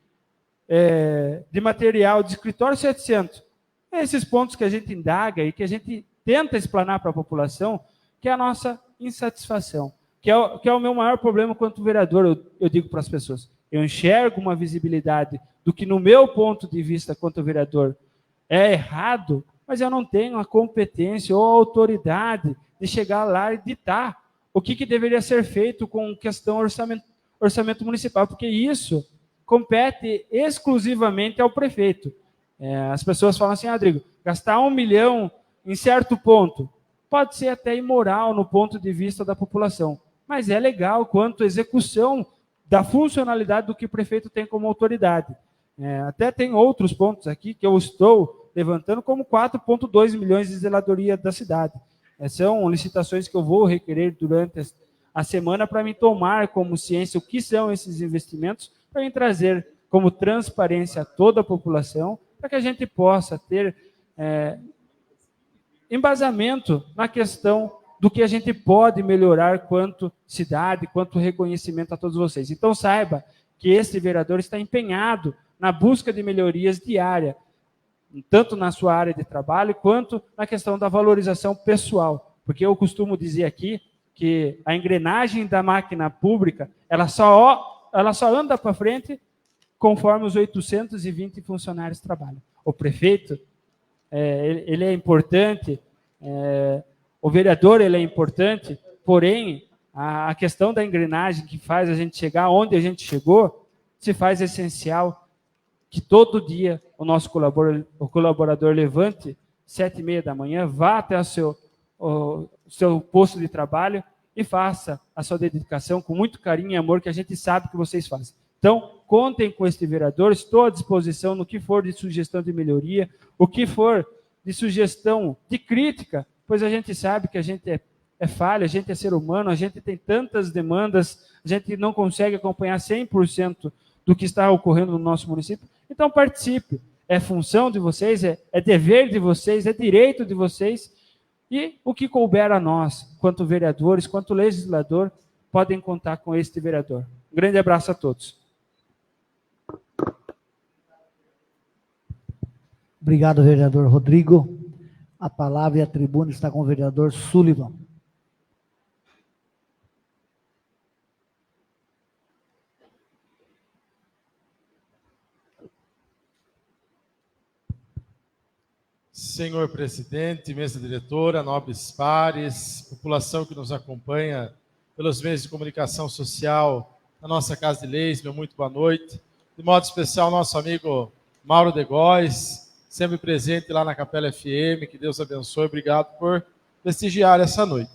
material de escritório, 700. Esses pontos que a gente indaga e que a gente tenta explanar para a população, que é a nossa insatisfação, que é o meu maior problema quanto vereador, eu digo para as pessoas. Eu enxergo uma visibilidade do que, no meu ponto de vista, quanto vereador, é errado, mas eu não tenho a competência ou a autoridade de chegar lá e ditar o que deveria ser feito com questão orçamento municipal, porque isso compete exclusivamente ao prefeito. As pessoas falam assim, Rodrigo, gastar R$1 milhão em certo ponto pode ser até imoral no ponto de vista da população, mas é legal quanto à execução da funcionalidade do que o prefeito tem como autoridade. Até tem outros pontos aqui que eu estou levantando, como 4,2 milhões de zeladoria da cidade. São licitações que eu vou requerer durante a semana para me tomar como ciência o que são esses investimentos, para me trazer como transparência a toda a população, para que a gente possa ter embasamento na questão do que a gente pode melhorar quanto cidade, quanto reconhecimento a todos vocês. Então, saiba que esse vereador está empenhado na busca de melhorias diárias, tanto na sua área de trabalho, quanto na questão da valorização pessoal. Porque eu costumo dizer aqui que a engrenagem da máquina pública, ela só anda para frente conforme os 820 funcionários trabalham. O prefeito, ele é importante, o vereador ele é importante, porém, a questão da engrenagem que faz a gente chegar onde a gente chegou, se faz essencial que todo dia o nosso colaborador levante 7h30 da manhã, vá até o seu posto de trabalho e faça a sua dedicação com muito carinho e amor que a gente sabe que vocês fazem. Então, contem com este vereador, estou à disposição no que for de sugestão de melhoria, o que for de sugestão de crítica, pois a gente sabe que a gente é falha, a gente é ser humano, a gente tem tantas demandas, a gente não consegue acompanhar 100% do que está ocorrendo no nosso município. Então, participe. É função de vocês, é dever de vocês, é direito de vocês. E o que couber a nós, quanto vereadores, quanto legislador, podem contar com este vereador. Um grande abraço a todos. Obrigado, vereador Rodrigo. A palavra e a tribuna está com o vereador Sullivan. Senhor presidente, mesa diretora, nobres pares, população que nos acompanha pelos meios de comunicação social na nossa Casa de Leis, meu muito boa noite. De modo especial, nosso amigo Mauro de Góes, sempre presente lá na Capela FM, que Deus abençoe, obrigado por prestigiar essa noite.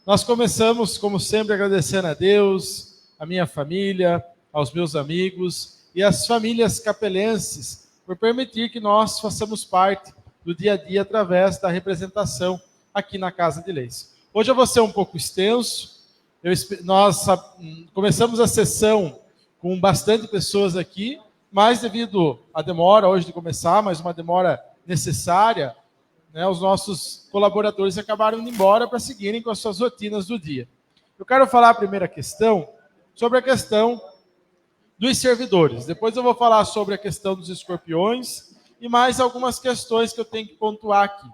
Nós começamos, como sempre, agradecendo a Deus, a minha família, aos meus amigos e às famílias capelenses por permitir que nós façamos parte do dia a dia através da representação aqui na Casa de Leis. Hoje eu vou ser um pouco extenso, nós começamos a sessão com bastante pessoas aqui, mas devido à demora hoje de começar, mas uma demora necessária, né, os nossos colaboradores acabaram indo embora para seguirem com as suas rotinas do dia. Eu quero falar a primeira questão sobre a questão dos servidores. Depois eu vou falar sobre a questão dos escorpiões e mais algumas questões que eu tenho que pontuar aqui.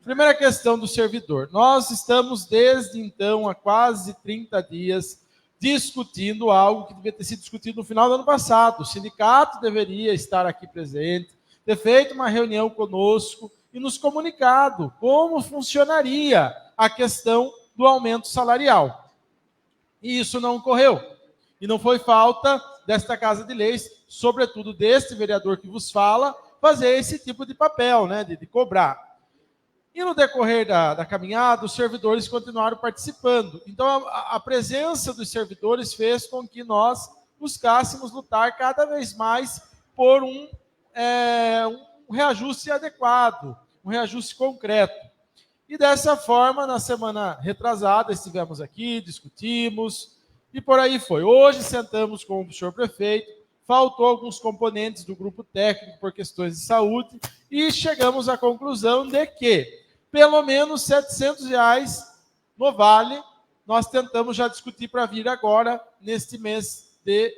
Primeira questão do servidor. Nós estamos, desde então, há quase 30 dias, discutindo algo que devia ter sido discutido no final do ano passado. O sindicato deveria estar aqui presente, ter feito uma reunião conosco e nos comunicado como funcionaria a questão do aumento salarial. E isso não ocorreu. E não foi falta desta Casa de Leis, sobretudo deste vereador que vos fala, fazer esse tipo de papel, né, de cobrar. E no decorrer da caminhada, os servidores continuaram participando. Então, a presença dos servidores fez com que nós buscássemos lutar cada vez mais por um reajuste adequado, um reajuste concreto. E dessa forma, na semana retrasada, estivemos aqui, discutimos, e por aí foi. Hoje sentamos com o senhor prefeito, faltou alguns componentes do grupo técnico por questões de saúde, e chegamos à conclusão de que, pelo menos R$700 no vale, nós tentamos já discutir para vir agora, neste mês de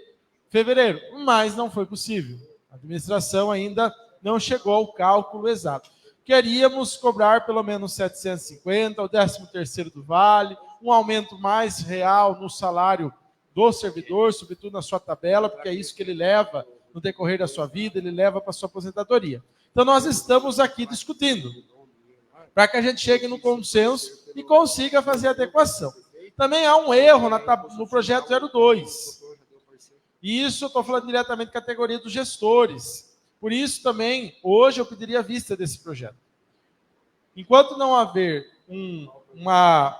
fevereiro, mas não foi possível. A administração ainda não chegou ao cálculo exato. Queríamos cobrar pelo menos 750, o 13º do vale, um aumento mais real no salário do servidor, sobretudo na sua tabela, porque é isso que ele leva no decorrer da sua vida, ele leva para a sua aposentadoria. Então, nós estamos aqui discutindo, para que a gente chegue no consenso e consiga fazer a adequação. Também há um erro no projeto 02. E isso eu estou falando diretamente da categoria dos gestores. Por isso também, hoje eu pediria a vista desse projeto. Enquanto não haver um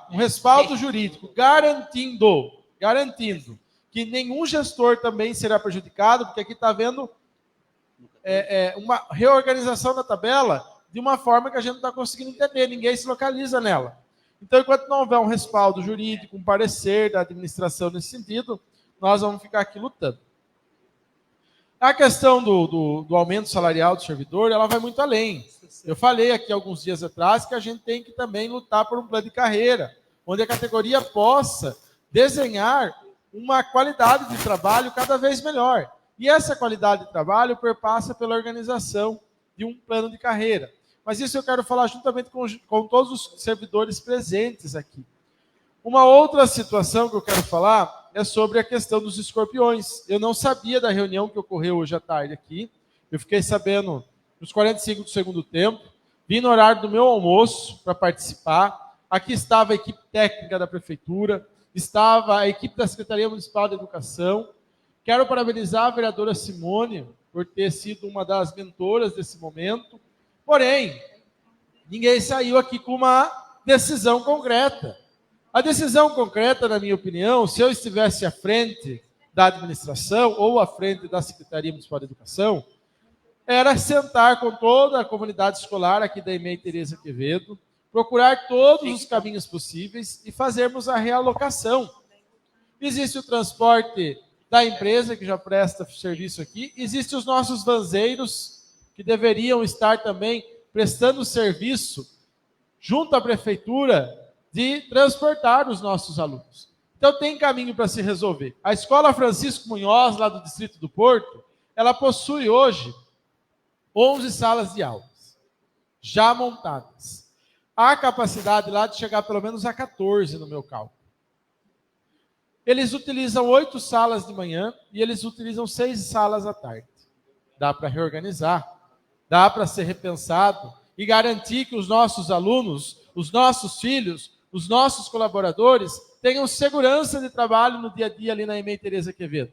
respaldo jurídico garantindo que nenhum gestor também será prejudicado, porque aqui está havendo uma reorganização da tabela de uma forma que a gente não está conseguindo entender, ninguém se localiza nela. Então, enquanto não houver um respaldo jurídico, um parecer da administração nesse sentido, nós vamos ficar aqui lutando. A questão do aumento salarial do servidor, ela vai muito além. Eu falei aqui alguns dias atrás que a gente tem que também lutar por um plano de carreira, onde a categoria possa desenhar uma qualidade de trabalho cada vez melhor. E essa qualidade de trabalho perpassa pela organização de um plano de carreira. Mas isso eu quero falar juntamente com todos os servidores presentes aqui. Uma outra situação que eu quero falar é sobre a questão dos escorpiões. Eu não sabia da reunião que ocorreu hoje à tarde aqui. Eu fiquei sabendo nos 45 do segundo tempo. Vim no horário do meu almoço para participar. Aqui estava a equipe técnica da Prefeitura, estava a equipe da Secretaria Municipal de Educação. Quero parabenizar a vereadora Simone por ter sido uma das mentoras desse momento. Porém, ninguém saiu aqui com uma decisão concreta. A decisão concreta, na minha opinião, se eu estivesse à frente da administração ou à frente da Secretaria Municipal de Educação, era sentar com toda a comunidade escolar aqui da EMEI Tereza Quevedo, procurar todos os caminhos possíveis e fazermos a realocação. Existe o transporte da empresa que já presta serviço aqui, existem os nossos vanzeiros que deveriam estar também prestando serviço junto à prefeitura de transportar os nossos alunos. Então tem caminho para se resolver. A Escola Francisco Munhoz, lá do Distrito do Porto, ela possui hoje 11 salas de aulas, já montadas. Há capacidade lá de chegar pelo menos a 14 no meu cálculo. Eles utilizam 8 salas de manhã e eles utilizam 6 salas à tarde. Dá para reorganizar, dá para ser repensado e garantir que os nossos alunos, os nossos filhos, os nossos colaboradores tenham segurança de trabalho no dia a dia ali na EMEI Tereza Quevedo.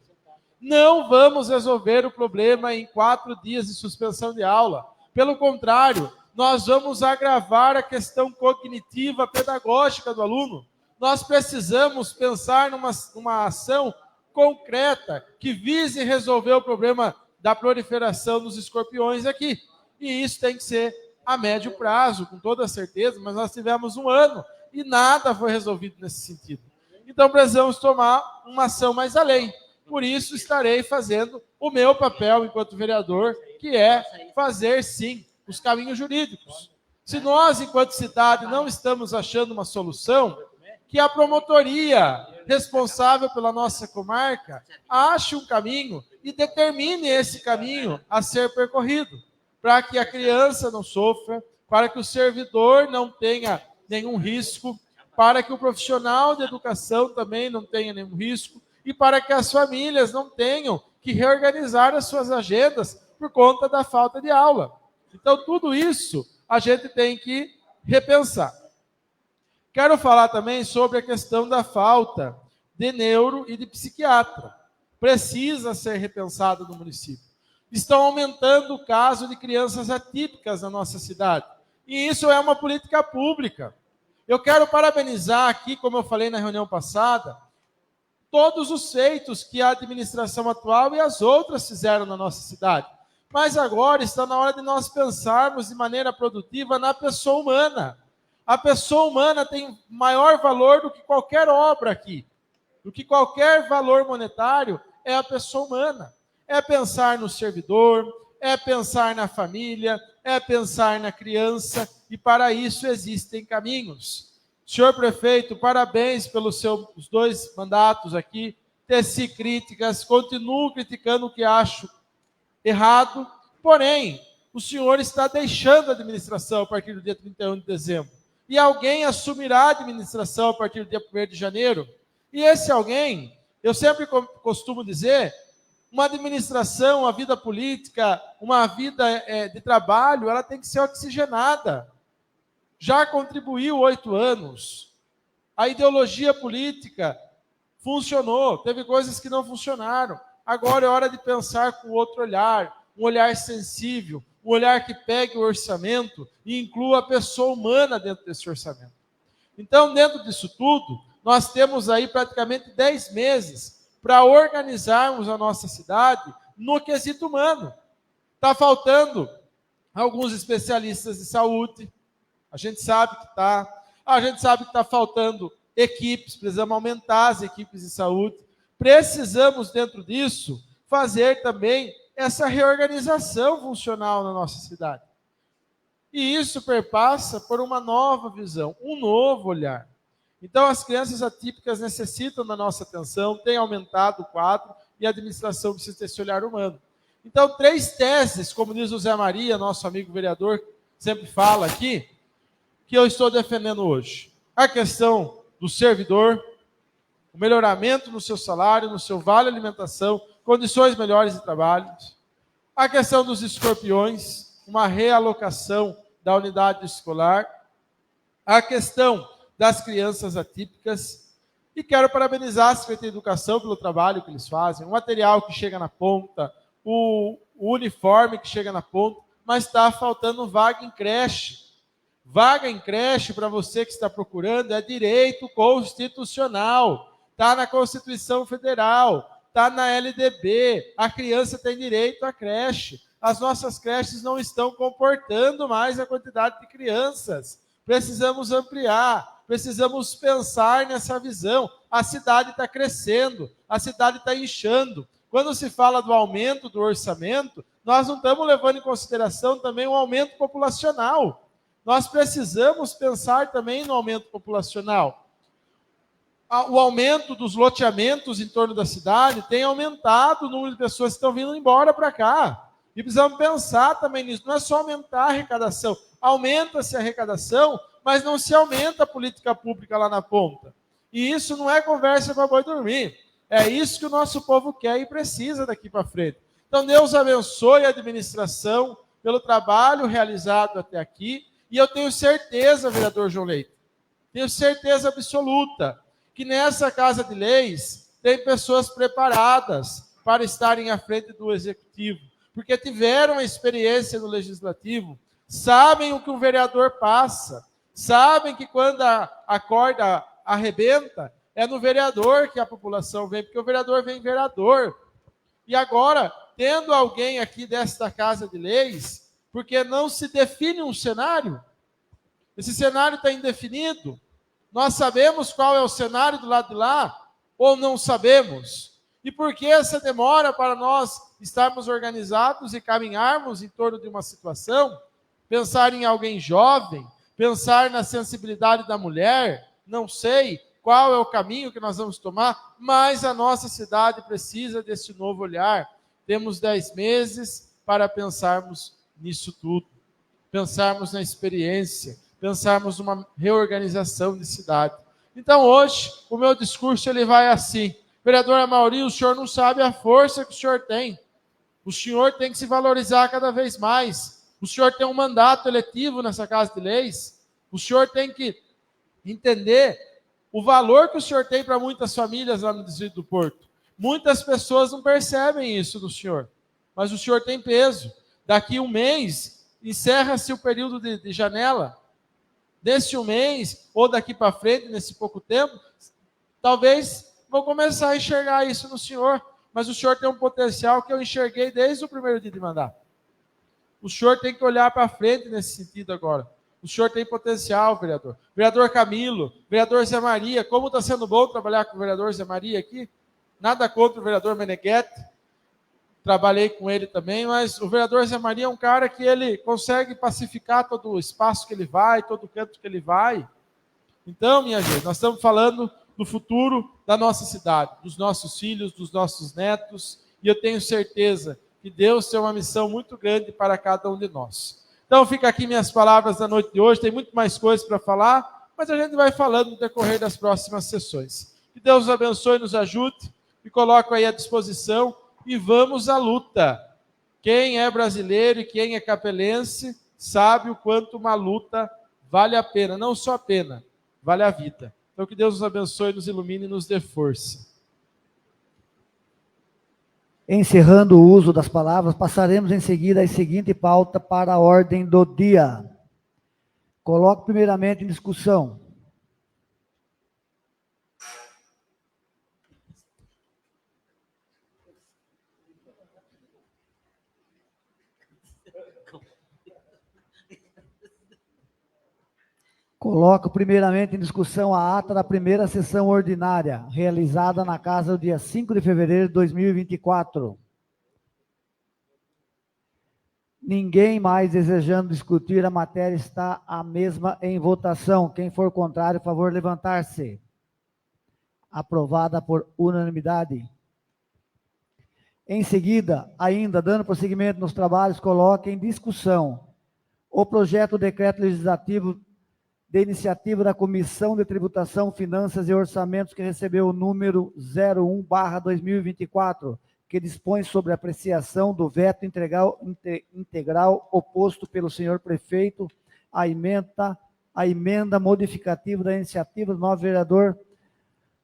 Não vamos resolver o problema em 4 dias de suspensão de aula. Pelo contrário, nós vamos agravar a questão cognitiva, pedagógica do aluno. Nós precisamos pensar numa ação concreta que vise resolver o problema da proliferação dos escorpiões aqui. E isso tem que ser a médio prazo, com toda certeza, mas nós tivemos 1 ano e nada foi resolvido nesse sentido. Então precisamos tomar uma ação mais além. Por isso estarei fazendo o meu papel enquanto vereador, que é fazer, sim, os caminhos jurídicos. Se nós, enquanto cidade, não estamos achando uma solução, que a promotoria responsável pela nossa comarca ache um caminho e determine esse caminho a ser percorrido, para que a criança não sofra, para que o servidor não tenha nenhum risco, para que o profissional de educação também não tenha nenhum risco e para que as famílias não tenham que reorganizar as suas agendas por conta da falta de aula. Então, tudo isso a gente tem que repensar. Quero falar também sobre a questão da falta de neuro e de psiquiatra. Precisa ser repensado no município. Estão aumentando o caso de crianças atípicas na nossa cidade. E isso é uma política pública. Eu quero parabenizar aqui, como eu falei na reunião passada, todos os feitos que a administração atual e as outras fizeram na nossa cidade. Mas agora está na hora de nós pensarmos de maneira produtiva na pessoa humana. A pessoa humana tem maior valor do que qualquer obra aqui, do que qualquer valor monetário, é a pessoa humana. É pensar no servidor, é pensar na família, é pensar na criança, e para isso existem caminhos. Senhor prefeito, parabéns pelos seus 2 mandatos aqui, teci críticas, continuo criticando o que acho errado, porém, o senhor está deixando a administração a partir do dia 31 de dezembro, e alguém assumirá a administração a partir do dia 1º de janeiro, e esse alguém, eu sempre costumo dizer, uma administração, uma vida política, uma vida de trabalho, ela tem que ser oxigenada. Já contribuiu 8 anos. A ideologia política funcionou, teve coisas que não funcionaram. Agora é hora de pensar com outro olhar, um olhar sensível, um olhar que pegue o orçamento e inclua a pessoa humana dentro desse orçamento. Então, dentro disso tudo, nós temos aí praticamente 10 meses para organizarmos a nossa cidade no quesito humano. Está faltando alguns especialistas de saúde, a gente sabe que está. A gente sabe que está faltando equipes, precisamos aumentar as equipes de saúde. Precisamos, dentro disso, fazer também essa reorganização funcional na nossa cidade. E isso perpassa por uma nova visão, um novo olhar. Então, as crianças atípicas necessitam da nossa atenção, tem aumentado o quadro e a administração precisa ter esse olhar humano. Então, 3 teses, como diz o Zé Maria, nosso amigo vereador, sempre fala aqui, que eu estou defendendo hoje. A questão do servidor, o melhoramento no seu salário, no seu vale alimentação, condições melhores de trabalho. A questão dos escorpiões, uma realocação da unidade escolar. A questão das crianças atípicas. E quero parabenizar a Secretaria de Educação pelo trabalho que eles fazem, o material que chega na ponta, o uniforme que chega na ponta, mas está faltando vaga em creche. Vaga em creche, para você que está procurando, é direito constitucional. Está na Constituição Federal, está na LDB. A criança tem direito à creche. As nossas creches não estão comportando mais a quantidade de crianças. Precisamos ampliar, precisamos pensar nessa visão. A cidade está crescendo, a cidade está inchando. Quando se fala do aumento do orçamento, nós não estamos levando em consideração também o aumento populacional. Nós precisamos pensar também no aumento populacional. O aumento dos loteamentos em torno da cidade tem aumentado o número de pessoas que estão vindo embora para cá. E precisamos pensar também nisso. Não é só aumentar a arrecadação. Aumenta-se a arrecadação, mas não se aumenta a política pública lá na ponta. E isso não é conversa para boi dormir. É isso que o nosso povo quer e precisa daqui para frente. Então, Deus abençoe a administração pelo trabalho realizado até aqui. E eu tenho certeza, vereador João Leite, tenho certeza absoluta, que nessa Casa de Leis tem pessoas preparadas para estarem à frente do Executivo, porque tiveram a experiência no Legislativo, sabem o que um vereador passa, sabem que quando a corda arrebenta, é no vereador que a população vem, porque o vereador vem vereador. E agora, tendo alguém aqui desta Casa de Leis, porque não se define um cenário, esse cenário está indefinido, nós sabemos qual é o cenário do lado de lá, ou não sabemos? E por que essa demora para nós estarmos organizados e caminharmos em torno de uma situação? Pensar em alguém jovem, pensar na sensibilidade da mulher, não sei qual é o caminho que nós vamos tomar, mas a nossa cidade precisa desse novo olhar. Temos 10 meses para pensarmos nisso tudo, pensarmos na experiência, pensarmos numa reorganização de cidade. Então hoje, o meu discurso ele vai assim: vereador Amaury, o senhor não sabe a força que o senhor tem. O senhor tem que se valorizar cada vez mais. O senhor tem um mandato eletivo nessa Casa de Leis. O senhor tem que entender o valor que o senhor tem para muitas famílias lá no Distrito do Porto. Muitas pessoas não percebem isso do senhor, mas o senhor tem peso. Daqui um mês, encerra-se o período de janela. Desse um mês, ou daqui para frente, nesse pouco tempo, talvez vou começar a enxergar isso no senhor, mas o senhor tem um potencial que eu enxerguei desde o primeiro dia de mandato. O senhor tem que olhar para frente nesse sentido agora. O senhor tem potencial, vereador. Vereador Camilo, vereador Zé Maria, como está sendo bom trabalhar com o vereador Zé Maria aqui. Nada contra o vereador Meneghetti, trabalhei com ele também, mas o vereador Zé Maria é um cara que ele consegue pacificar todo o espaço que ele vai, todo o canto que ele vai. Então, minha gente, nós estamos falando do futuro da nossa cidade, dos nossos filhos, dos nossos netos, e eu tenho certeza que Deus tem uma missão muito grande para cada um de nós. Então, fica aqui minhas palavras da noite de hoje, tem muito mais coisas para falar, mas a gente vai falando no decorrer das próximas sessões. Que Deus nos abençoe, nos ajude, e coloco aí à disposição, e vamos à luta. Quem é brasileiro e quem é capelense sabe o quanto uma luta vale a pena, não só a pena, vale a vida. Então, que Deus nos abençoe, nos ilumine e nos dê força. Encerrando o uso das palavras, passaremos em seguida a seguinte pauta para a ordem do dia. Coloco primeiramente em discussão. Coloco primeiramente em discussão a ata da primeira sessão ordinária, realizada na casa no dia 5 de fevereiro de 2024. Ninguém mais desejando discutir a matéria, está a mesma em votação. Quem for contrário, por favor, levantar-se. Aprovada por unanimidade. Em seguida, ainda dando prosseguimento nos trabalhos, coloque em discussão o projeto de decreto legislativo de iniciativa da Comissão de Tributação, Finanças e Orçamentos, que recebeu o número 01/2024, que dispõe sobre a apreciação do veto integral oposto pelo senhor prefeito à emenda modificativa da iniciativa do novo vereador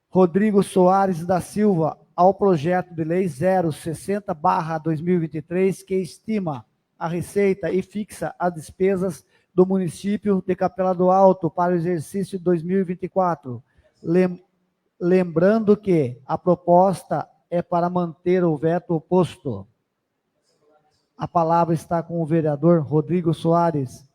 Rodrigo Soares da Silva ao projeto de lei 060/2023, que estima a receita e fixa as despesas do município de Capela do Alto para o exercício de 2024. Lembrando que a proposta é para manter o veto oposto. A palavra está com o vereador Rodrigo Soares.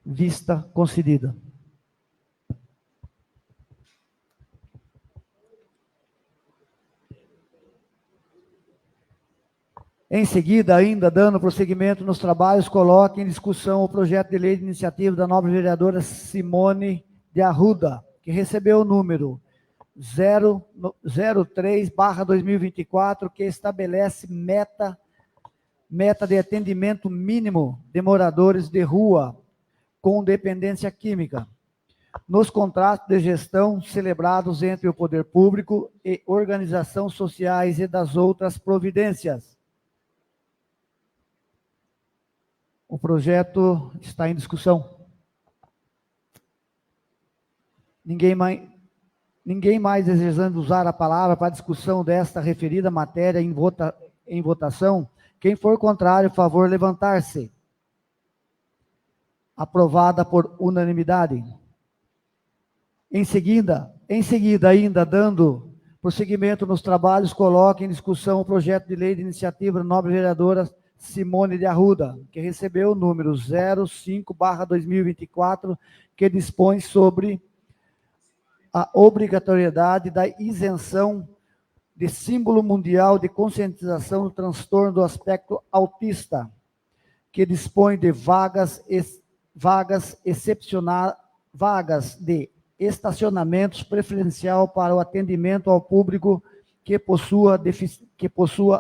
Vista concedida. Em seguida, ainda dando prosseguimento nos trabalhos, coloque em discussão o projeto de lei de iniciativa da nobre vereadora Simone de Arruda, que recebeu o número 003/2024, que estabelece meta de atendimento mínimo de moradores de rua com dependência química, nos contratos de gestão celebrados entre o poder público e organizações sociais e das outras providências. O projeto está em discussão. Ninguém mais desejando usar a palavra para a discussão desta referida matéria em votação. Quem for contrário, por favor, levantar-se. Aprovada por unanimidade. Em seguida, ainda dando prosseguimento nos trabalhos, coloque em discussão o projeto de lei de iniciativa da nobre vereadora Simone de Arruda, que recebeu o número 05/2024, que dispõe sobre a obrigatoriedade da isenção de símbolo mundial de conscientização do transtorno do aspecto autista, que dispõe de vagas de estacionamentos preferencial para o atendimento ao público que possua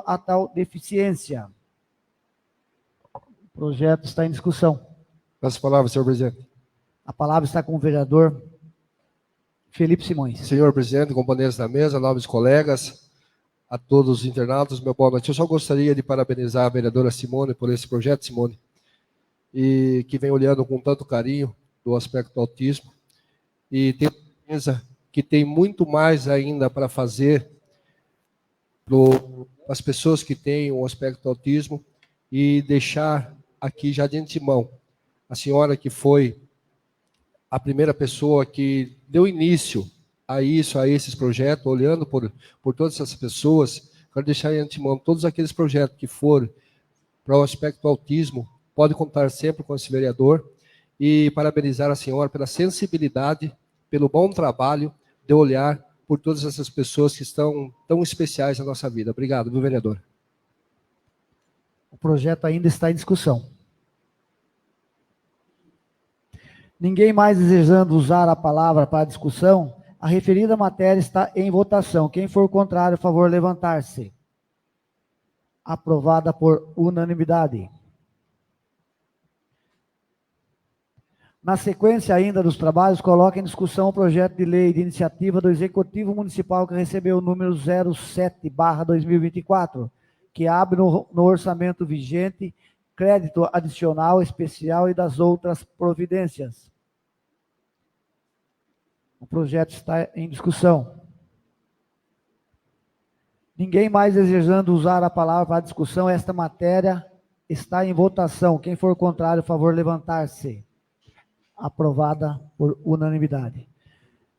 a tal deficiência. O projeto está em discussão. Peço a palavra, senhor presidente. A palavra está com o vereador Felipe Simões. Senhor presidente, companheiros da mesa, nobres colegas, a todos os internautas, meu boa noite. Eu só gostaria de parabenizar a vereadora Simone por esse projeto, Simone, e que vem olhando com tanto carinho do aspecto do autismo, e tenho certeza que tem muito mais ainda para fazer para as pessoas que têm o aspecto do autismo, e deixar aqui já de antemão a senhora que foi a primeira pessoa que deu início a esses projetos, olhando por todas essas pessoas. Quero deixar de antemão todos aqueles projetos que forem para o aspecto do autismo, pode contar sempre com esse vereador, e parabenizar a senhora pela sensibilidade, pelo bom trabalho de olhar por todas essas pessoas que estão tão especiais na nossa vida. Obrigado, viu, vereador? O projeto ainda está em discussão. Ninguém mais desejando usar a palavra para a discussão, a referida matéria está em votação. Quem for contrário, por favor, levantar-se. Aprovada por unanimidade. Na sequência ainda dos trabalhos, coloca em discussão o projeto de lei de iniciativa do Executivo Municipal, que recebeu o número 07/2024, que abre no orçamento vigente crédito adicional especial e das outras providências. O projeto está em discussão. Ninguém mais desejando usar a palavra para a discussão, esta matéria está em votação. Quem for contrário, por favor, levantar-se. Aprovada por unanimidade.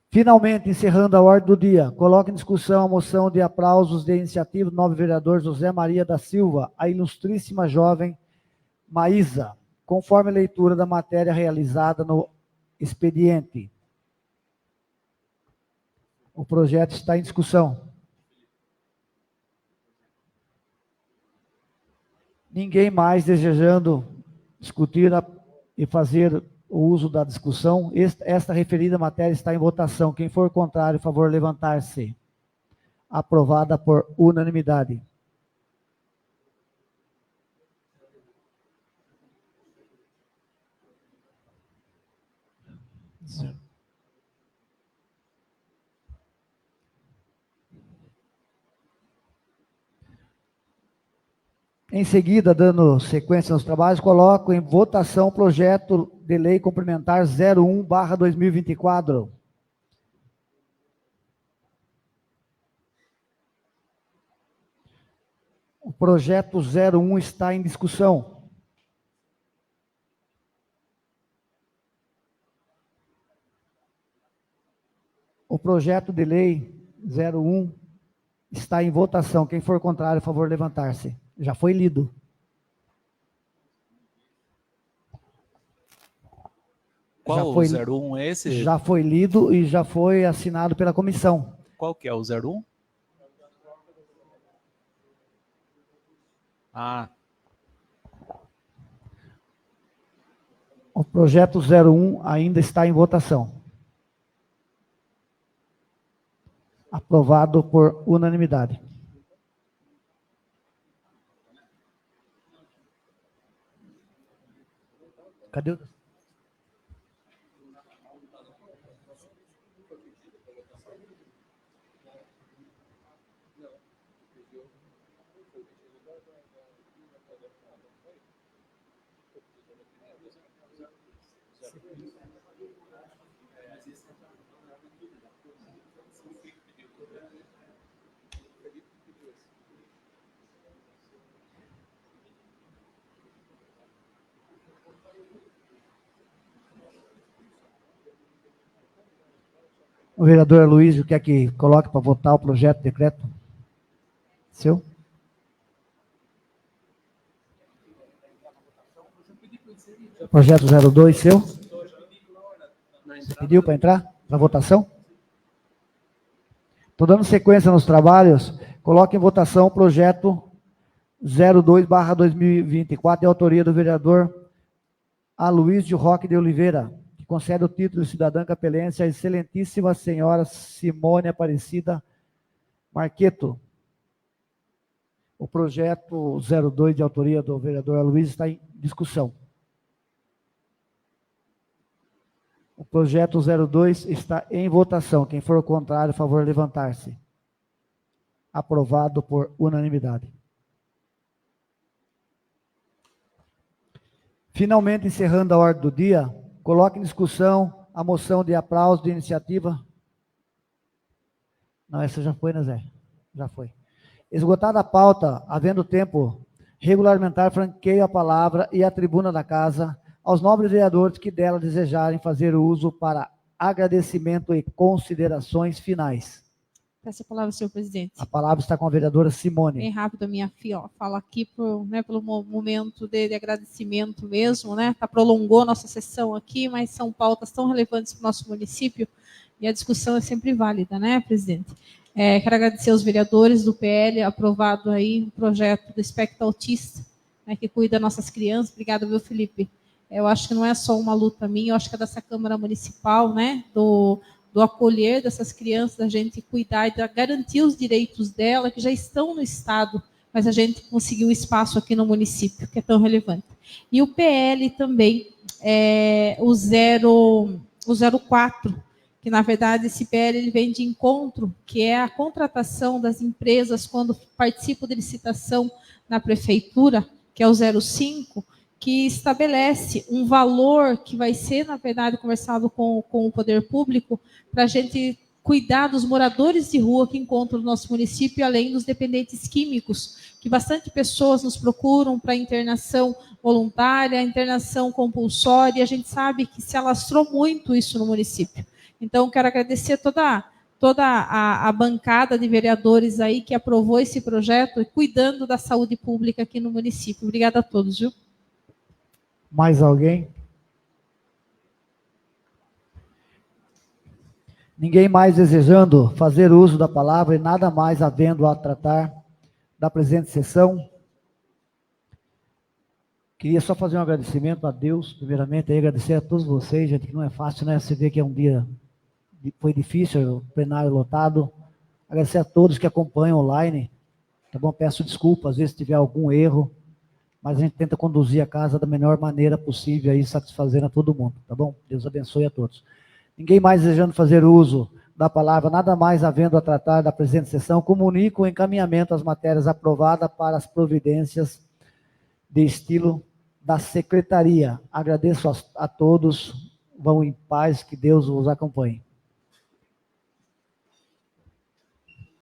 Finalmente, encerrando a ordem do dia, coloco em discussão a moção de aplausos de iniciativa do novo vereador José Maria da Silva, a ilustríssima jovem Maísa, conforme a leitura da matéria realizada no expediente. O projeto está em discussão. Ninguém mais desejando discutir e fazer o uso da discussão. Esta referida matéria está em votação. Quem for contrário, favor levantar-se. Aprovada por unanimidade. Em seguida, dando sequência nos trabalhos, coloco em votação o projeto de lei complementar 01/2024. O projeto 01 está em discussão. O projeto de lei 01 está em votação. Quem for contrário, favor levantar-se. Já foi lido. Qual o 01 é esse? Já foi lido e já foi assinado pela comissão. Qual que é o 01? Ah, O projeto 01 ainda está em votação. Aprovado por unanimidade. Cadê o... O vereador Aloysio quer que coloque para votar o projeto de decreto? Seu? Projeto 02, seu? Você pediu para entrar na votação? Estou dando sequência nos trabalhos. Coloque em votação o projeto 02/2024, de autoria do vereador Aloysio Roque de Oliveira, que concede o título de cidadã capelense à excelentíssima senhora Simone Aparecida Marqueto. O projeto 02, de autoria do vereador Aloysio, está em discussão. O projeto 02 está em votação. Quem for contrário, favor levantar-se. Aprovado por unanimidade. Finalmente, encerrando a ordem do dia, coloque em discussão a moção de aplauso de iniciativa. Não, essa já foi, né, Zé? Já foi. Esgotada a pauta, havendo tempo regulamentar, franqueio a palavra e a tribuna da casa aos nobres vereadores que dela desejarem fazer uso para agradecimento e considerações finais. Peço a palavra, senhor presidente. A palavra está com a vereadora Simone. Bem rápido a minha fala aqui pelo momento de agradecimento mesmo, né? Prolongou nossa sessão aqui, mas são pautas tão relevantes para o nosso município e a discussão é sempre válida, né, presidente? Quero agradecer aos vereadores do PL, aprovado aí o projeto do espectro autista, né, que cuida das nossas crianças. Obrigada, viu, Felipe? Eu acho que não é só uma luta minha, eu acho que é dessa Câmara Municipal, né, do acolher dessas crianças, da gente cuidar e garantir os direitos dela, que já estão no Estado, mas a gente conseguiu espaço aqui no município, que é tão relevante. E o PL também, o 04, que na verdade esse PL ele vem de encontro, que é a contratação das empresas quando participam de licitação na prefeitura, que é o 05, que estabelece um valor que vai ser, na verdade, conversado com o poder público, para a gente cuidar dos moradores de rua que encontram no nosso município, além dos dependentes químicos, que bastante pessoas nos procuram para internação voluntária, internação compulsória, e a gente sabe que se alastrou muito isso no município. Então, quero agradecer toda a bancada de vereadores aí que aprovou esse projeto, cuidando da saúde pública aqui no município. Obrigada a todos, viu? Mais alguém? Ninguém mais desejando fazer uso da palavra e nada mais havendo a tratar da presente sessão. Queria só fazer um agradecimento a Deus, primeiramente, e agradecer a todos vocês, gente, que não é fácil, né? Você vê que é um dia, foi difícil, o plenário lotado. Agradecer a todos que acompanham online, tá bom? Peço desculpas, às vezes tiver algum erro, mas a gente tenta conduzir a casa da melhor maneira possível aí, satisfazendo a todo mundo, tá bom? Deus abençoe a todos. Ninguém mais desejando fazer uso da palavra, nada mais havendo a tratar da presente sessão, comunico o encaminhamento às matérias aprovadas para as providências de estilo da secretaria. Agradeço a todos, vão em paz, que Deus os acompanhe.